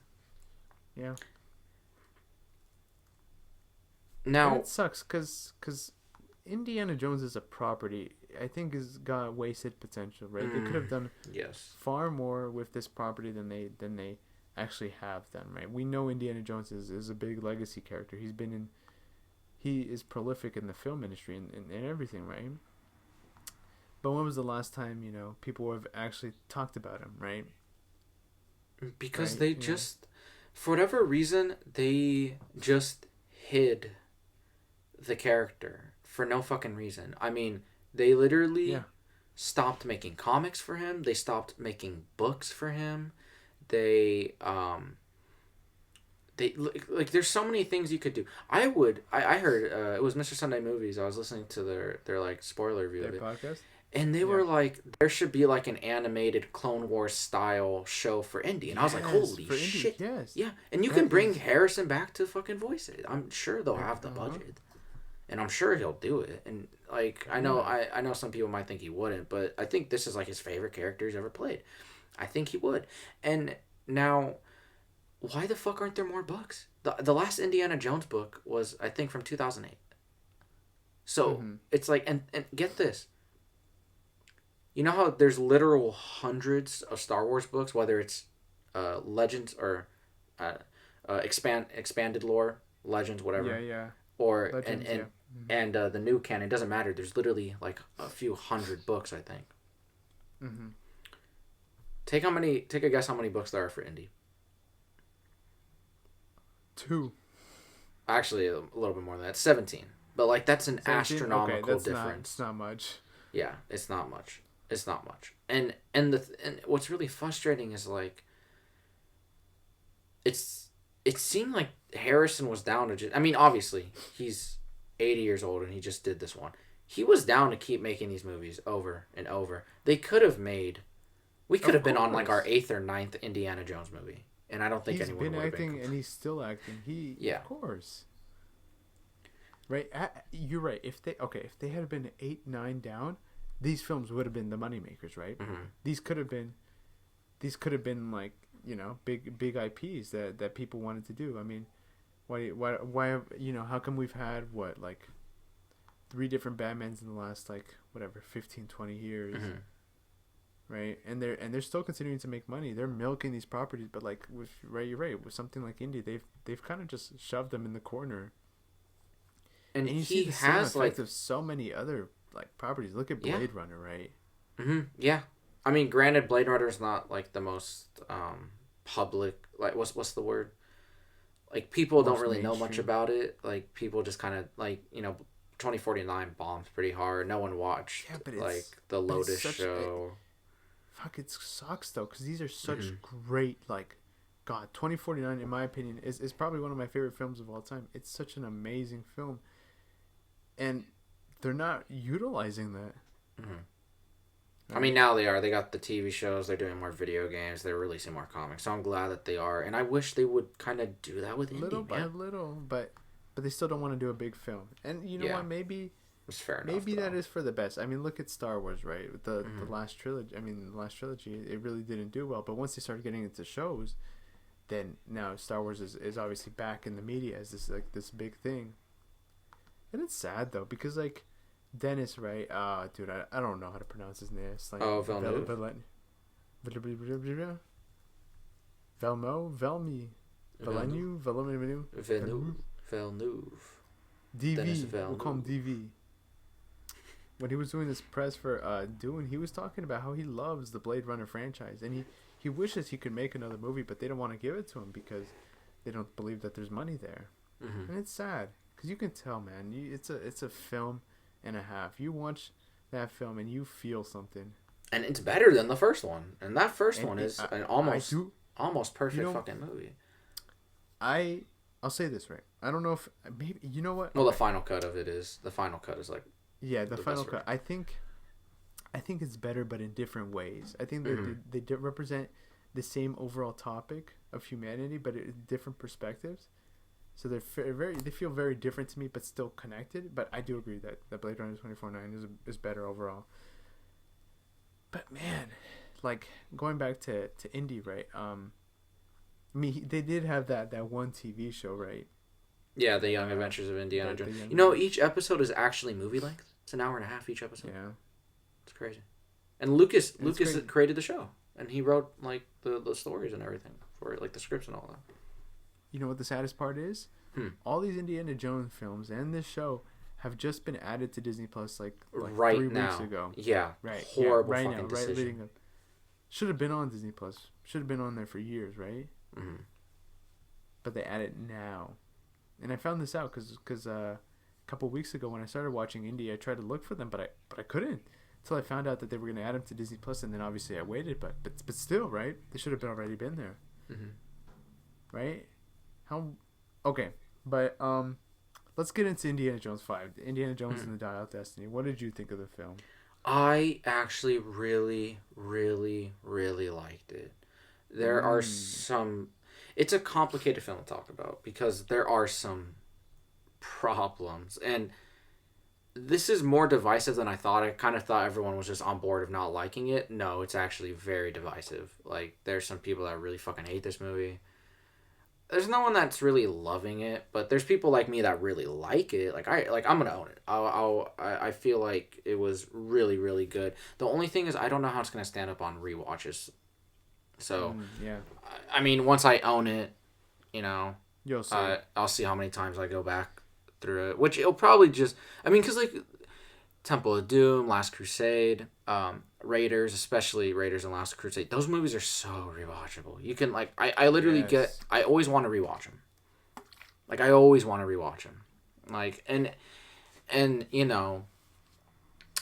Yeah. Now and it sucks because Indiana Jones as a property, I think, has got wasted potential. Right? They could have done far more with this property than they actually have done. Right? We know Indiana Jones is a big legacy character. He is prolific in the film industry and everything. Right? But when was the last time people have actually talked about him? Right? Because they just, for whatever reason, they just hid the character for no fucking reason. I mean, they literally stopped making comics for him. They stopped making books for him. They like there's so many things you could do. I heard it was Mr. Sunday Movies. I was listening to their like spoiler review of it. Podcast? And they were like, there should be like an animated Clone Wars style show for Indy. And I was like, holy shit. Yes. Yeah. And you can bring Harrison back to fucking voice it. I'm sure they'll have the budget. And I'm sure he'll do it. And like, I know some people might think he wouldn't, but I think this is like his favorite character he's ever played. I think he would. And now, why the fuck aren't there more books? The last Indiana Jones book was, I think, from 2008. So it's like, and get this. You know how there's literal hundreds of Star Wars books, whether it's Legends or expanded lore, Legends, whatever. Yeah. Or Legends, and the new canon. It doesn't matter. There's literally like a few hundred books, I think. Mm-hmm. Take a guess how many books there are for Indy. 2. Actually, a little bit more than that. 17. But like that's an 17? astronomical that's difference. It's not much. Yeah, it's not much. It's not much. And what's really frustrating is like it seemed like Harrison was down to just, I mean, obviously he's 80 years old and he just did this one. He was down to keep making these movies over and over. We could have been on like our 8th or 9th Indiana Jones movie, and I don't think anyone would have been. He's been acting and he's still acting. Of course. Right? You're right. If they had been 8, 9 down, these films would have been the moneymakers, right? Mm-hmm. These could have been like, big IPs that people wanted to do. I mean, why how come we've had like 3 different Batmans in the last 15, 20 years? Mm-hmm. Right? And they're still continuing to make money. They're milking these properties, but you're right, with something like Indy, they've kind of just shoved them in the corner. And you see the same effect of so many other properties. Look at Blade Runner, right? Mm-hmm. Yeah. I mean, granted, Blade Runner is not the most public. What's the word? People don't really know much about it. People just kind of 2049 bombs pretty hard. No one watched the Lotus show. It sucks though, because these are such great 2049 in my opinion is probably one of my favorite films of all time. It's such an amazing film, and they're not utilizing that. Mm-hmm. I mean, now they are. They got the TV shows. They're doing more video games. They're releasing more comics. So I'm glad that they are, and I wish they would kind of do that with little by little, but they still don't want to do a big film. And you know what? Maybe it's fair enough. Maybe that is for the best. I mean, look at Star Wars, right? With the last trilogy. I mean, the last trilogy, it really didn't do well. But once they started getting into shows, then now Star Wars is obviously back in the media as this big thing. And it's sad though, because Dennis, right? Dude, I don't know how to pronounce his name. It's Villeneuve. Villeneuve. DV. We'll call him DV. When he was doing this press for Dune, he was talking about how he loves the Blade Runner franchise, and he wishes he could make another movie, but they don't want to give it to him because they don't believe that there's money there. Mm-hmm. And it's sad because you can tell, man. It's a film and a half. You watch that film and you feel something. And it's better than the first one. And that first one is an almost perfect fucking movie. I I'll say this right. I don't know if maybe you know what. Well, the final cut of it is like the final cut. I think it's better, but in different ways. I think they represent the same overall topic of humanity, but in different perspectives. So they feel very different to me, but still connected. But I do agree that Blade Runner 2049 is better overall. But man, like going back to Indy, right? I mean, they did have that one TV show, right? Yeah, The Young Adventures of Indiana Jones. You know, each episode is actually movie length. It's an hour and a half each episode. Yeah, it's crazy. And Lucas created the show, and he wrote like the stories and everything for it, like the scripts and all that. You know what the saddest part is? All these Indiana Jones films and this show have just been added to Disney Plus like right 3 now. weeks ago. Yeah, right. Horrible right fucking now, decision. right leading up. Should have been on Disney Plus. Should have been on there for years, right? Mm-hmm. But they add it now, and I found this out because a couple weeks ago when I started watching Indy, I tried to look for them, but I couldn't until I found out that they were going to add them to Disney Plus, and then obviously I waited, but still, right? They should have already been there, right? Okay, but let's get into Indiana Jones 5. Indiana Jones and the Dial of Destiny. What did you think of the film? I actually really, really, really liked it. There are some... It's a complicated film to talk about because there are some problems. And this is more divisive than I thought. I kind of thought everyone was just on board of not liking it. No, it's actually very divisive. Like, there's some people that really fucking hate this movie. There's no one that's really loving it, but there's people like me that really like it. I'm gonna own it. I feel like it was really, really good. The only thing is I don't know how it's gonna stand up on rewatches. So yeah, I mean, once I own it, you know, you'll see. I'll see how many times I go back through it. Which it'll probably just, I mean, because like Temple of Doom, Last Crusade, Raiders, especially Raiders and Last Crusade, those movies are so rewatchable. You can like, I literally I always want to rewatch them. Like I always want to rewatch them. Like and you know,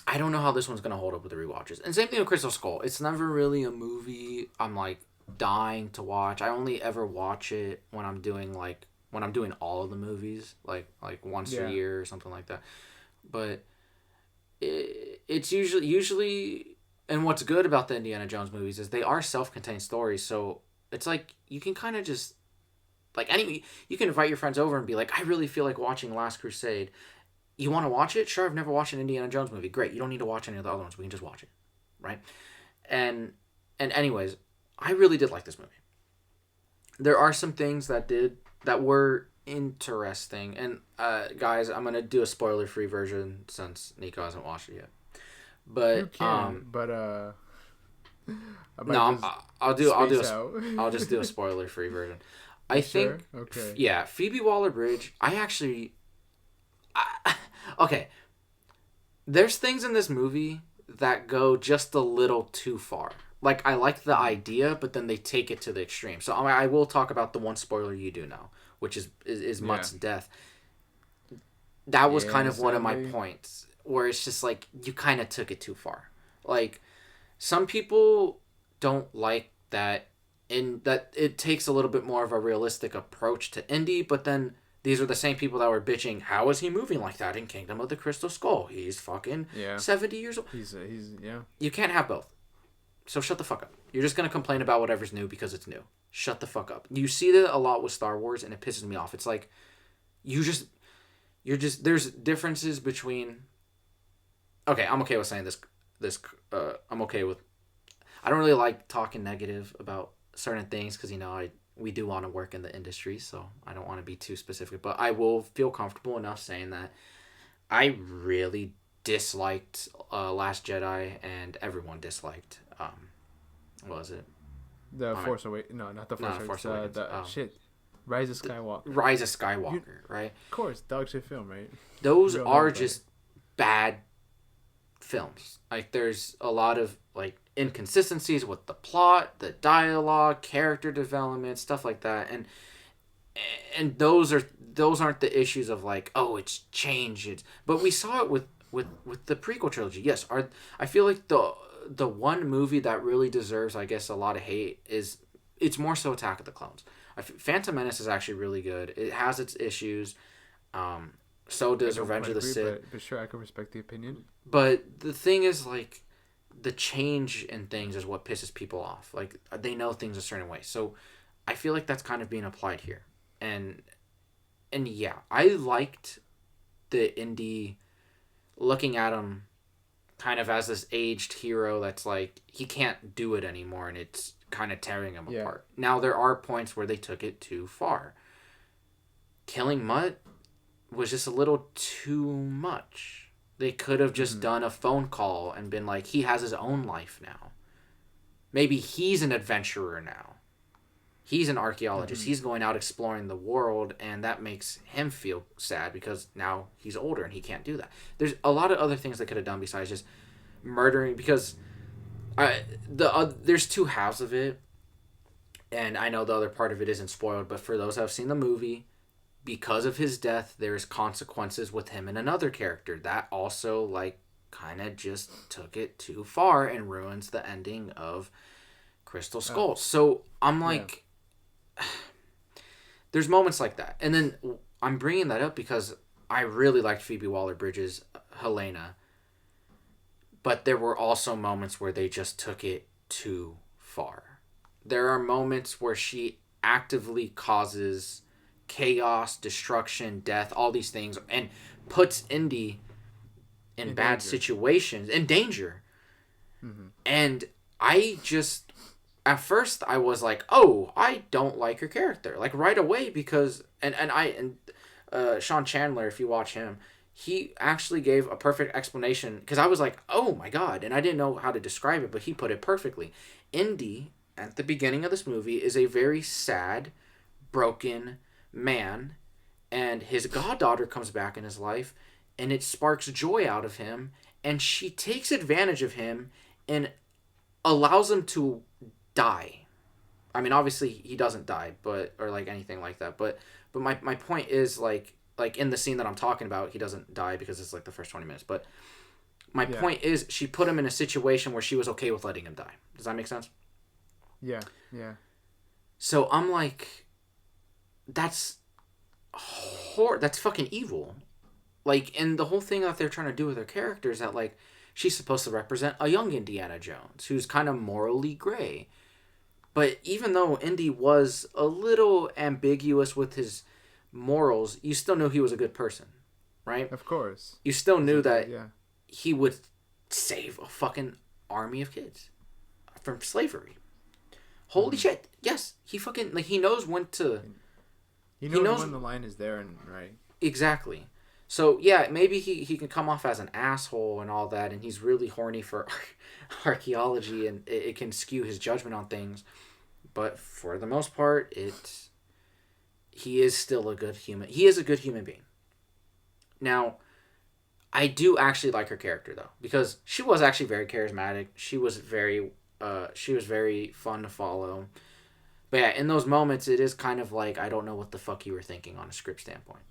I don't know how this one's gonna hold up with the rewatches. And same thing with Crystal Skull. It's never really a movie I'm like dying to watch. I only ever watch it when I'm doing all of the movies, like once a year or something like that. But it's usually, and what's good about the Indiana Jones movies is they are self-contained stories. So it's like you can kind of just you can invite your friends over and be like, I really feel like watching Last Crusade. You want to watch it? Sure, I've never watched an Indiana Jones movie. Great, you don't need to watch any of the other ones. We can just watch it, right? And anyways, I really did like this movie. There are some things that were interesting. And guys, I'm gonna do a spoiler-free version since Neco hasn't watched it yet. But you can, I'll just do a spoiler-free version. I think, okay. Yeah, Phoebe Waller-Bridge. Okay. There's things in this movie that go just a little too far. Like, I like the idea, but then they take it to the extreme. So I will talk about the one spoiler you do know, which is Mutt's death. That was kind of one of my points, where it's just like, you kind of took it too far. Like, some people don't like that, in that it takes a little bit more of a realistic approach to Indy, but then these are the same people that were bitching, how is he moving like that in Kingdom of the Crystal Skull? He's fucking 70 years old. He's You can't have both. So shut the fuck up. You're just going to complain about whatever's new because it's new. Shut the fuck up. You see that a lot with Star Wars, and it pisses me off. It's like, there's differences between... Okay, I'm okay with saying this. I'm okay with... I don't really like talking negative about certain things because, you know, we do want to work in the industry, so I don't want to be too specific. But I will feel comfortable enough saying that I really disliked Last Jedi, and everyone disliked... what was it? The Force Awakens. No, not the Force Awakens. Rise of Skywalker. Right? Of course, dog shit film, right? Those are just bad films. Like, there's a lot of like inconsistencies with the plot, the dialogue, character development, stuff like that, and those aren't the issues of like, oh, it's changed. But we saw it with the prequel trilogy. Yes, I feel like the one movie that really deserves, I guess, a lot of hate is it's more so Attack of the Clones. Phantom Menace is actually really good. It has its issues. So does Revenge of the Sith. But sure, I can respect the opinion. But the thing is, like, the change in things is what pisses people off. Like, they know things a certain way. So I feel like that's kind of being applied here. And yeah, I liked the Indy looking at him kind of as this aged hero that's like, he can't do it anymore, and it's kind of tearing him apart. Now, there are points where they took it too far. Killing Mutt was just a little too much. They could have just done a phone call and been like, he has his own life now. Maybe he's an adventurer now. He's an archaeologist. He's going out exploring the world, and that makes him feel sad because now he's older and he can't do that. There's a lot of other things they could have done besides just murdering, because there's two halves of it, and I know the other part of it isn't spoiled, but for those who have seen the movie, because of his death, there's consequences with him and another character. That also, like, kind of just took it too far and ruins the ending of Crystal Skull. So I'm like, there's moments like that. And then I'm bringing that up because I really liked Phoebe Waller-Bridge's Helena. But there were also moments where they just took it too far. There are moments where she actively causes chaos, destruction, death, all these things, and puts Indy in bad situations, in danger. And I just, at first I was like, oh, I don't like her character, like, right away, because and Sean Chandler, if you watch him, he actually gave a perfect explanation, because I was like, oh my god, and I didn't know how to describe it, but he put it perfectly. Indy, at the beginning of this movie, is a very sad, broken man, and his goddaughter comes back in his life, and it sparks joy out of him, and she takes advantage of him and allows him to die. I mean, obviously he doesn't die, but, or like anything like that, but my point is, like in the scene that I'm talking about, he doesn't die because it's like the first 20 minutes, but my point is, she put him in a situation where she was okay with letting him die. Does that make sense? Yeah. So I'm like, that's fucking evil. Like, and the whole thing that they're trying to do with her character is that, like, she's supposed to represent a young Indiana Jones who's kind of morally gray. But even though Indy was a little ambiguous with his morals, you still knew he was a good person, right? Of course. You still knew that he would save a fucking army of kids from slavery. Holy shit. Yes. He fucking, like, he knows when to... He knows when the line is there, and right. Exactly. So, yeah, maybe he can come off as an asshole and all that, and he's really horny for archaeology, and it can skew his judgment on things. But for the most part, he is still a good human. He is a good human being. Now, I do actually like her character, though, because she was actually very charismatic. She was very fun to follow. But yeah, in those moments, it is kind of like, I don't know what the fuck you were thinking on a script standpoint.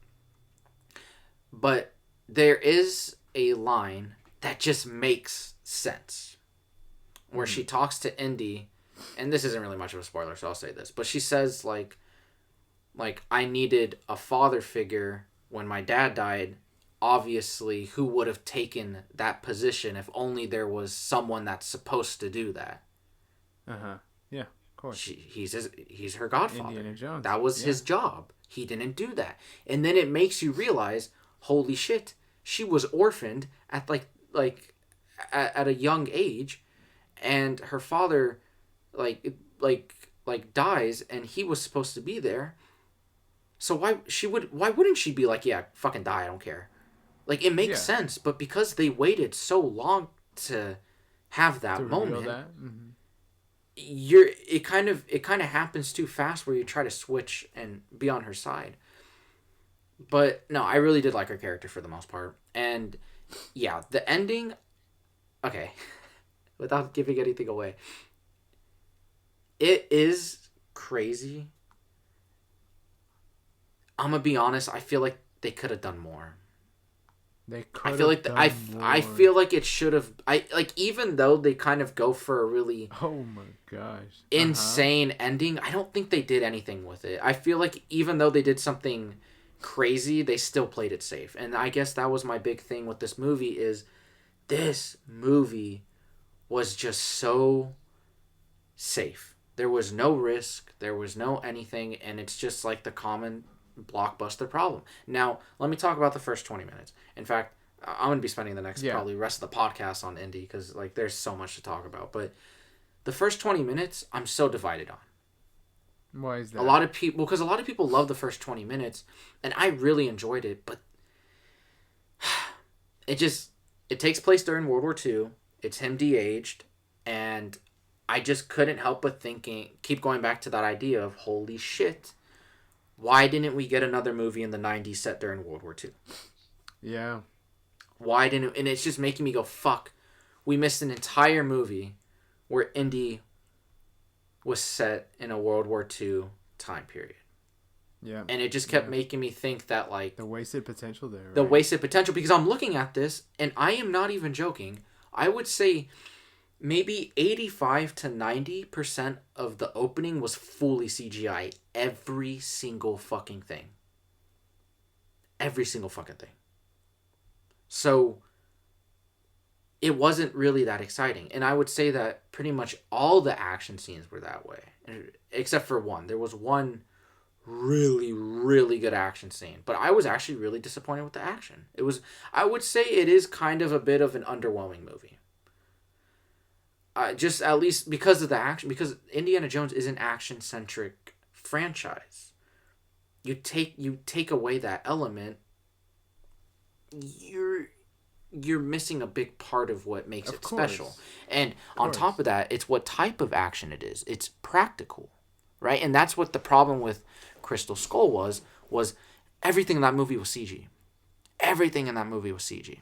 But there is a line that just makes sense. Where she talks to Indy, and this isn't really much of a spoiler, so I'll say this. But she says, like, I needed a father figure when my dad died. Obviously, who would have taken that position if only there was someone that's supposed to do that? Yeah, of course. He's her godfather. Indiana Jones. That was his job. He didn't do that. And then it makes you realize, holy shit, she was orphaned at at a young age, and her father like dies, and he was supposed to be there. So why wouldn't she be like, yeah, fucking die, I don't care. Like, it makes sense, but because they waited so long to have that moment, it kind of happens too fast where you try to switch and be on her side. But no, I really did like her character for the most part. And yeah, the ending, okay, without giving anything away, it is crazy. I'm gonna be honest, I feel like they could have done more. They I could feel have like done I more. feel like it should have. I like even though they kind of go for a really Oh my gosh. insane ending, I don't think they did anything with it. I feel like even though they did something crazy, they still played it safe. And I guess that was my big thing with this movie is this movie was just so safe. There was no risk, there was no anything, and it's just like the common blockbuster problem. Now, let me talk about the first 20 minutes. In fact, I'm going to be spending the next probably rest of the podcast on indie because like there's so much to talk about. But the first 20 minutes, I'm so divided on. Why is that? A lot of people love the first 20 minutes, and I really enjoyed it, but it takes place during World War II. It's him de-aged, and I just couldn't help but keep going back to that idea of holy shit, why didn't we get another movie in the 90s set during World War II? Yeah. Why didn't, and it's just making me go, fuck, we missed an entire movie where Indy was set in a World War II time period. Yeah. And it just kept making me think that, like... The wasted potential there, right? The wasted potential, because I'm looking at this, and I am not even joking. I would say maybe 85 to 90% of the opening was fully CGI. Every single fucking thing. Every single fucking thing. So... it wasn't really that exciting. And I would say that pretty much all the action scenes were that way. Except for one. There was one really, really good action scene. But I was actually really disappointed with the action. I would say it is kind of a bit of an underwhelming movie. Just at least because of the action. Because Indiana Jones is an action-centric franchise. You take away that element, you're missing a big part of what makes it special. And on top of that, it's what type of action it is. It's practical, right? And that's what the problem with Crystal Skull was everything in that movie was CG. Everything in that movie was CG.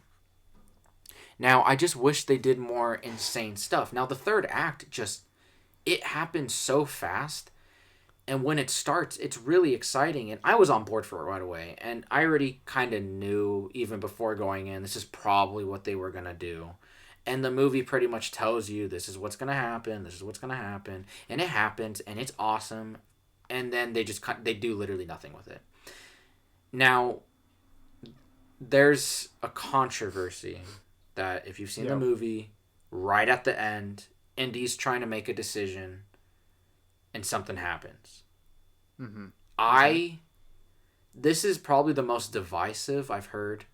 Now, I just wish they did more insane stuff. Now, the third act it happened so fast. And when it starts, it's really exciting. And I was on board for it right away. And I already kind of knew, even before going in, this is probably what they were going to do. And the movie pretty much tells you, this is what's going to happen. This is what's going to happen. And it happens. And it's awesome. And then they do literally nothing with it. Now, there's a controversy that if you've seen the movie, right at the end, Indy's trying to make a decision. And something happens. Mm-hmm. This is probably the most divisive I've heard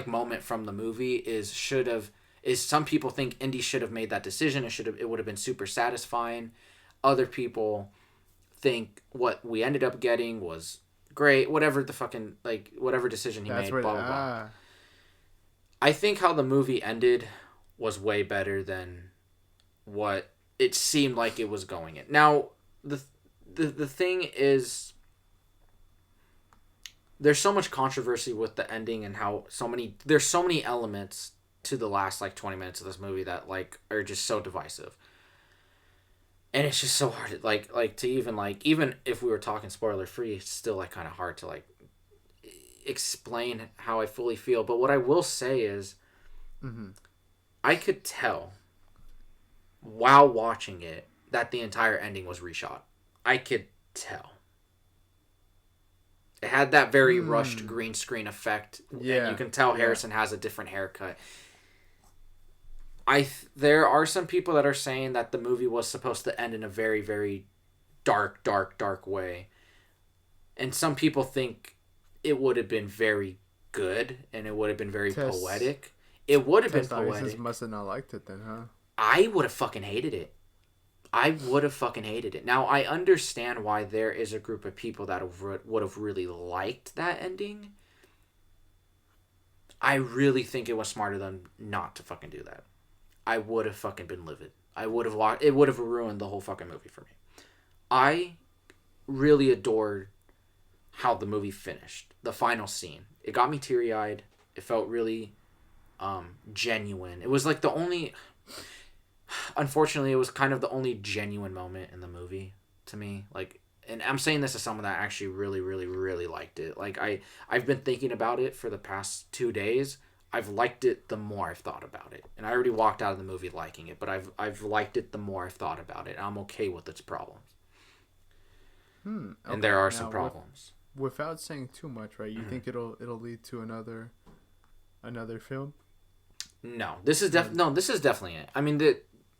moment from the movie is some people think Indy should have made that decision. It would have been super satisfying. Other people think what we ended up getting was great. Whatever the fucking whatever decision he made. Blah blah blah. I think how the movie ended was way better than what it seemed like it was going in. Now, the thing is, there's so much controversy with the ending and how there's so many elements to the last 20 minutes of this movie that are just so divisive. And it's just so hard to even if we were talking spoiler free, it's still kind of hard to explain how I fully feel. But what I will say is, I could tell while watching it that the entire ending was reshot. I could tell. It had that very rushed green screen effect. Yeah. And you can tell Harrison has a different haircut. There are some people that are saying that the movie was supposed to end in a very, very dark, dark, dark way. And some people think it would have been very good and it would have been very poetic. It would have been poetic. Must have not liked it then, huh? I would have fucking hated it. Now, I understand why there is a group of people that would have really liked that ending. I really think it was smarter than not to fucking do that. I would have fucking been livid. It would have ruined the whole fucking movie for me. I really adored how the movie finished. The final scene. It got me teary-eyed. It felt really genuine. It was the only... Unfortunately, it was kind of the only genuine moment in the movie to me. and I'm saying this as someone that actually really, really, really liked it. Like I've been thinking about it for the past 2 days. I've liked it the more I've thought about it, and I already walked out of the movie liking it. But I've liked it the more I've thought about it. And I'm okay with its problems. Okay. And there are Now, some problems. Without saying too much, right? You think it'll lead to another film? No, this is definitely it. I mean,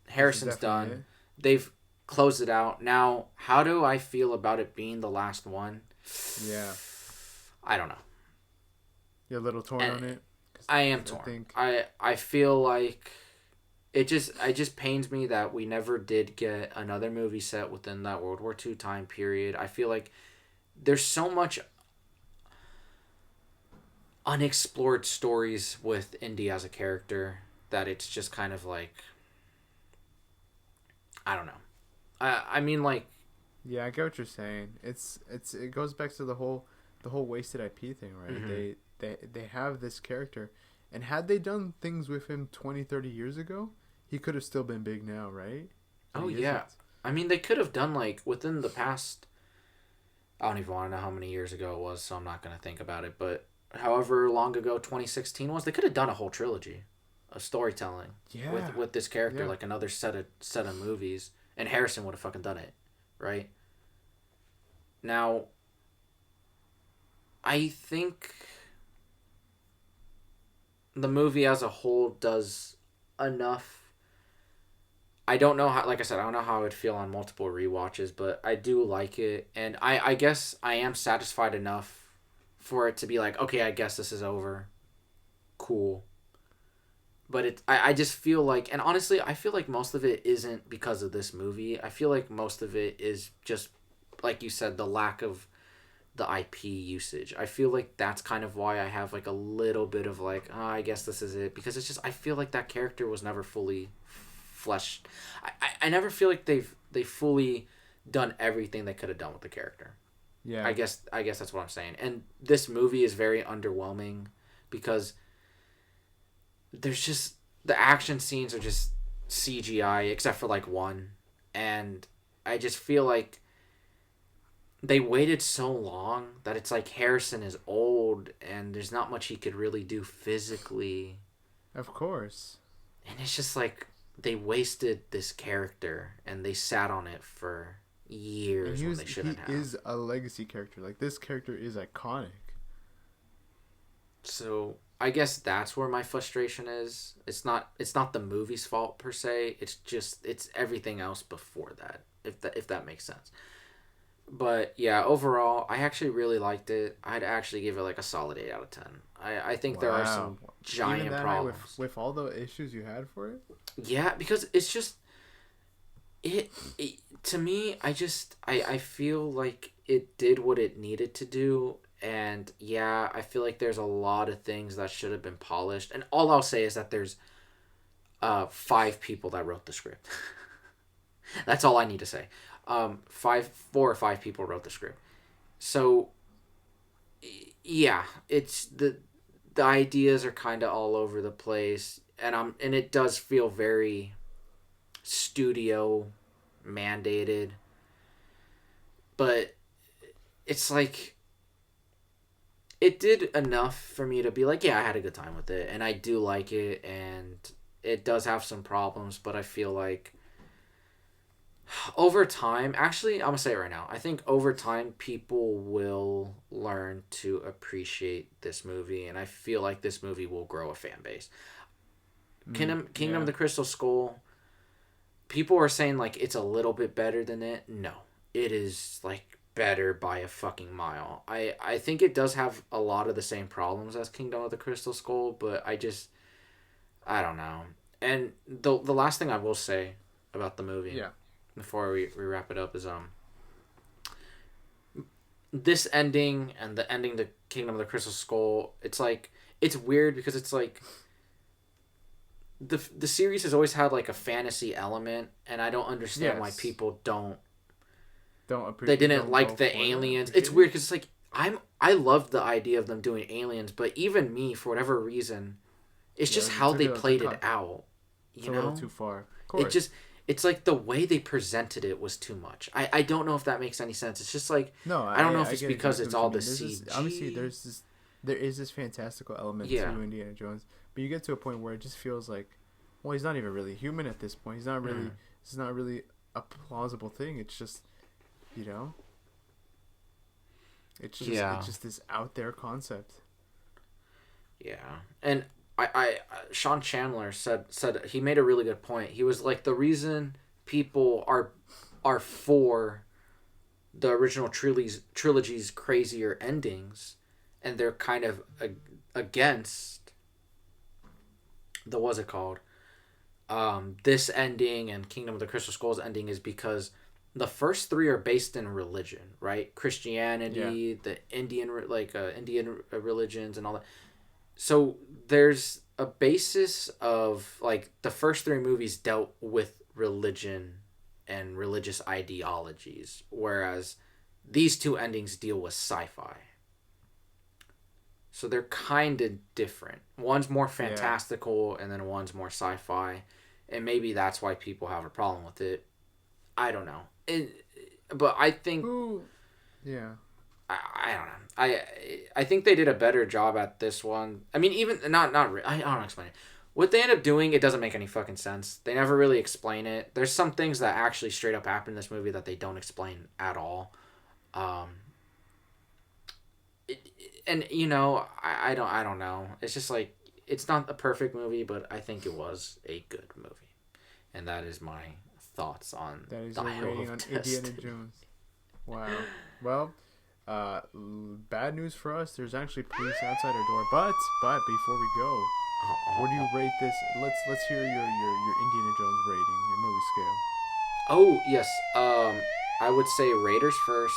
Harrison's done. It? They've closed it out. Now, how do I feel about it being the last one? Yeah. I don't know. You're a little torn on it? I am torn. I feel like it just pains me that we never did get another movie set within that World War II time period. I feel like there's so much unexplored stories with Indy as a character that it's just kind of like, I don't know. I mean, like, yeah, I get what you're saying. It goes back to the whole wasted IP thing, right? Mm-hmm. They have this character, and had they done things with him 20, 30 years ago, he could have still been big now, right? But yeah. I mean, they could have done, like, within the past, I don't even want to know how many years ago it was, so I'm not going to think about it, but however long ago 2016 was, they could have done a whole trilogy of storytelling with this character, like another set of movies, and Harrison would have fucking done it, right? Now, I think the movie as a whole does enough. I don't know how, like I said, I don't know how I would feel on multiple rewatches, but I do like it, and I guess I am satisfied enough for it to be like, okay, I guess this is over. Cool. But I just feel like, and honestly, I feel like most of it isn't because of this movie. I feel like most of it is just, like you said, the lack of the IP usage. I feel like that's kind of why I have like a little bit of like, oh, I guess this is it. Because it's just, I feel like that character was never fully fleshed. I never feel like they fully done everything they could have done with the character. Yeah. I guess that's what I'm saying. And this movie is very underwhelming because there's just, the action scenes are just CGI except for like one, and I just feel like they waited so long that it's like Harrison is old and there's not much he could really do physically. Of course. And it's just like they wasted this character and they sat on it for years when they shouldn't have. He is a legacy character. Like, this character is iconic. So I guess that's where my frustration is. It's not the movie's fault per se. It's everything else before that. If that makes sense. But yeah, overall, I actually really liked it. I'd actually give it like a solid 8 out of 10. I think there are some giant problems with all the issues you had for it. Yeah, because it's just it to me. I feel like it did what it needed to do. And yeah, I feel like there's a lot of things that should have been polished. And all I'll say is that there's 5 people that wrote the script. That's all I need to say. 4 or 5 people wrote the script. So yeah, it's the ideas are kind of all over the place, and it does feel very studio mandated. But it's like, it did enough for me to be like, yeah, I had a good time with it, and I do like it, and it does have some problems, but I feel like over time, actually, I'm going to say it right now, I think over time, people will learn to appreciate this movie, and I feel like this movie will grow a fan base. Kingdom of the Crystal Skull, people are saying, like, it's a little bit better than it. No, it is, like, better by a fucking mile. I think it does have a lot of the same problems as Kingdom of the Crystal Skull, but I don't know. And the last thing I will say about the movie, before we wrap it up, is this ending and the ending to Kingdom of the Crystal Skull, it's like, it's weird because it's like the series has always had like a fantasy element, and I don't understand why people don't appreciate. They didn't like the aliens. It's weird because it's like I love the idea of them doing aliens, but even me, for whatever reason, it's just how they played it out. It's a little too far. It it's like the way they presented it was too much. I don't know if that makes any sense. It's just like, No, I don't know if I it's get because exactly it's what you all mean. the CG. Obviously there is this fantastical element Yeah. to Indiana Jones, but you get to a point where it just feels like, well, he's not even really human at this point. He's not really. It's not really a plausible thing. It's just, you know. It's just this out there concept. Yeah, and I Sean Chandler said he made a really good point. He was like, the reason people are for the original trilogy's crazier endings, and they're kind of against the, what's it called, this ending and Kingdom of the Crystal Skulls ending, is because the first three are based in religion, right? Christianity, the Indian Indian religions and all that. So there's a basis of, like, the first three movies dealt with religion and religious ideologies, whereas these two endings deal with sci-fi. So they're kind of different. One's more fantastical, and then one's more sci-fi, and maybe that's why people have a problem with it. I don't know. But I think... Yeah. I don't know. I think they did a better job at this one. I mean, even... Not really. I don't explain it. What they end up doing, it doesn't make any fucking sense. They never really explain it. There's some things that actually straight up happen in this movie that they don't explain at all. And, you know, I don't know. It's just like, it's not a perfect movie, but I think it was a good movie. And that is my thoughts on that is your rating on Indiana Jones. Wow. Well, bad news for us. There's actually police outside our door. But before we go, what do you rate this? Let's hear your Indiana Jones rating, your movie scale. Oh yes. I would say Raiders first,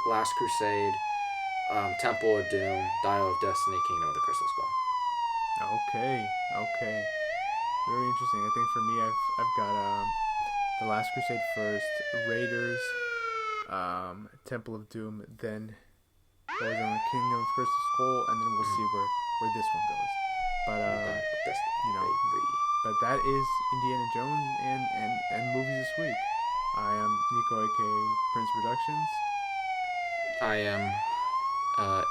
Last Crusade, Temple of Doom, Dial of Destiny, Kingdom of the Crystal Skull. Okay. Very interesting. I think for me, I've got The Last Crusade first, Raiders, Temple of Doom, then Kingdom of Crystal Skull, and then we'll see where this one goes. But you know, but that is Indiana Jones and movies this week. I am Neco, aka Prince Productions. I am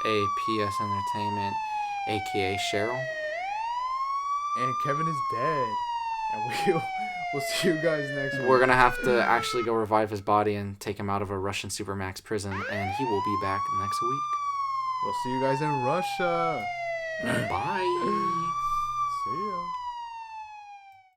APS Entertainment, aka Cheryl. And Kevin is dead. And we'll see you guys next week. We're gonna have to actually go revive his body and take him out of a Russian supermax prison, and he will be back next week. We'll see you guys in Russia. Bye. See ya.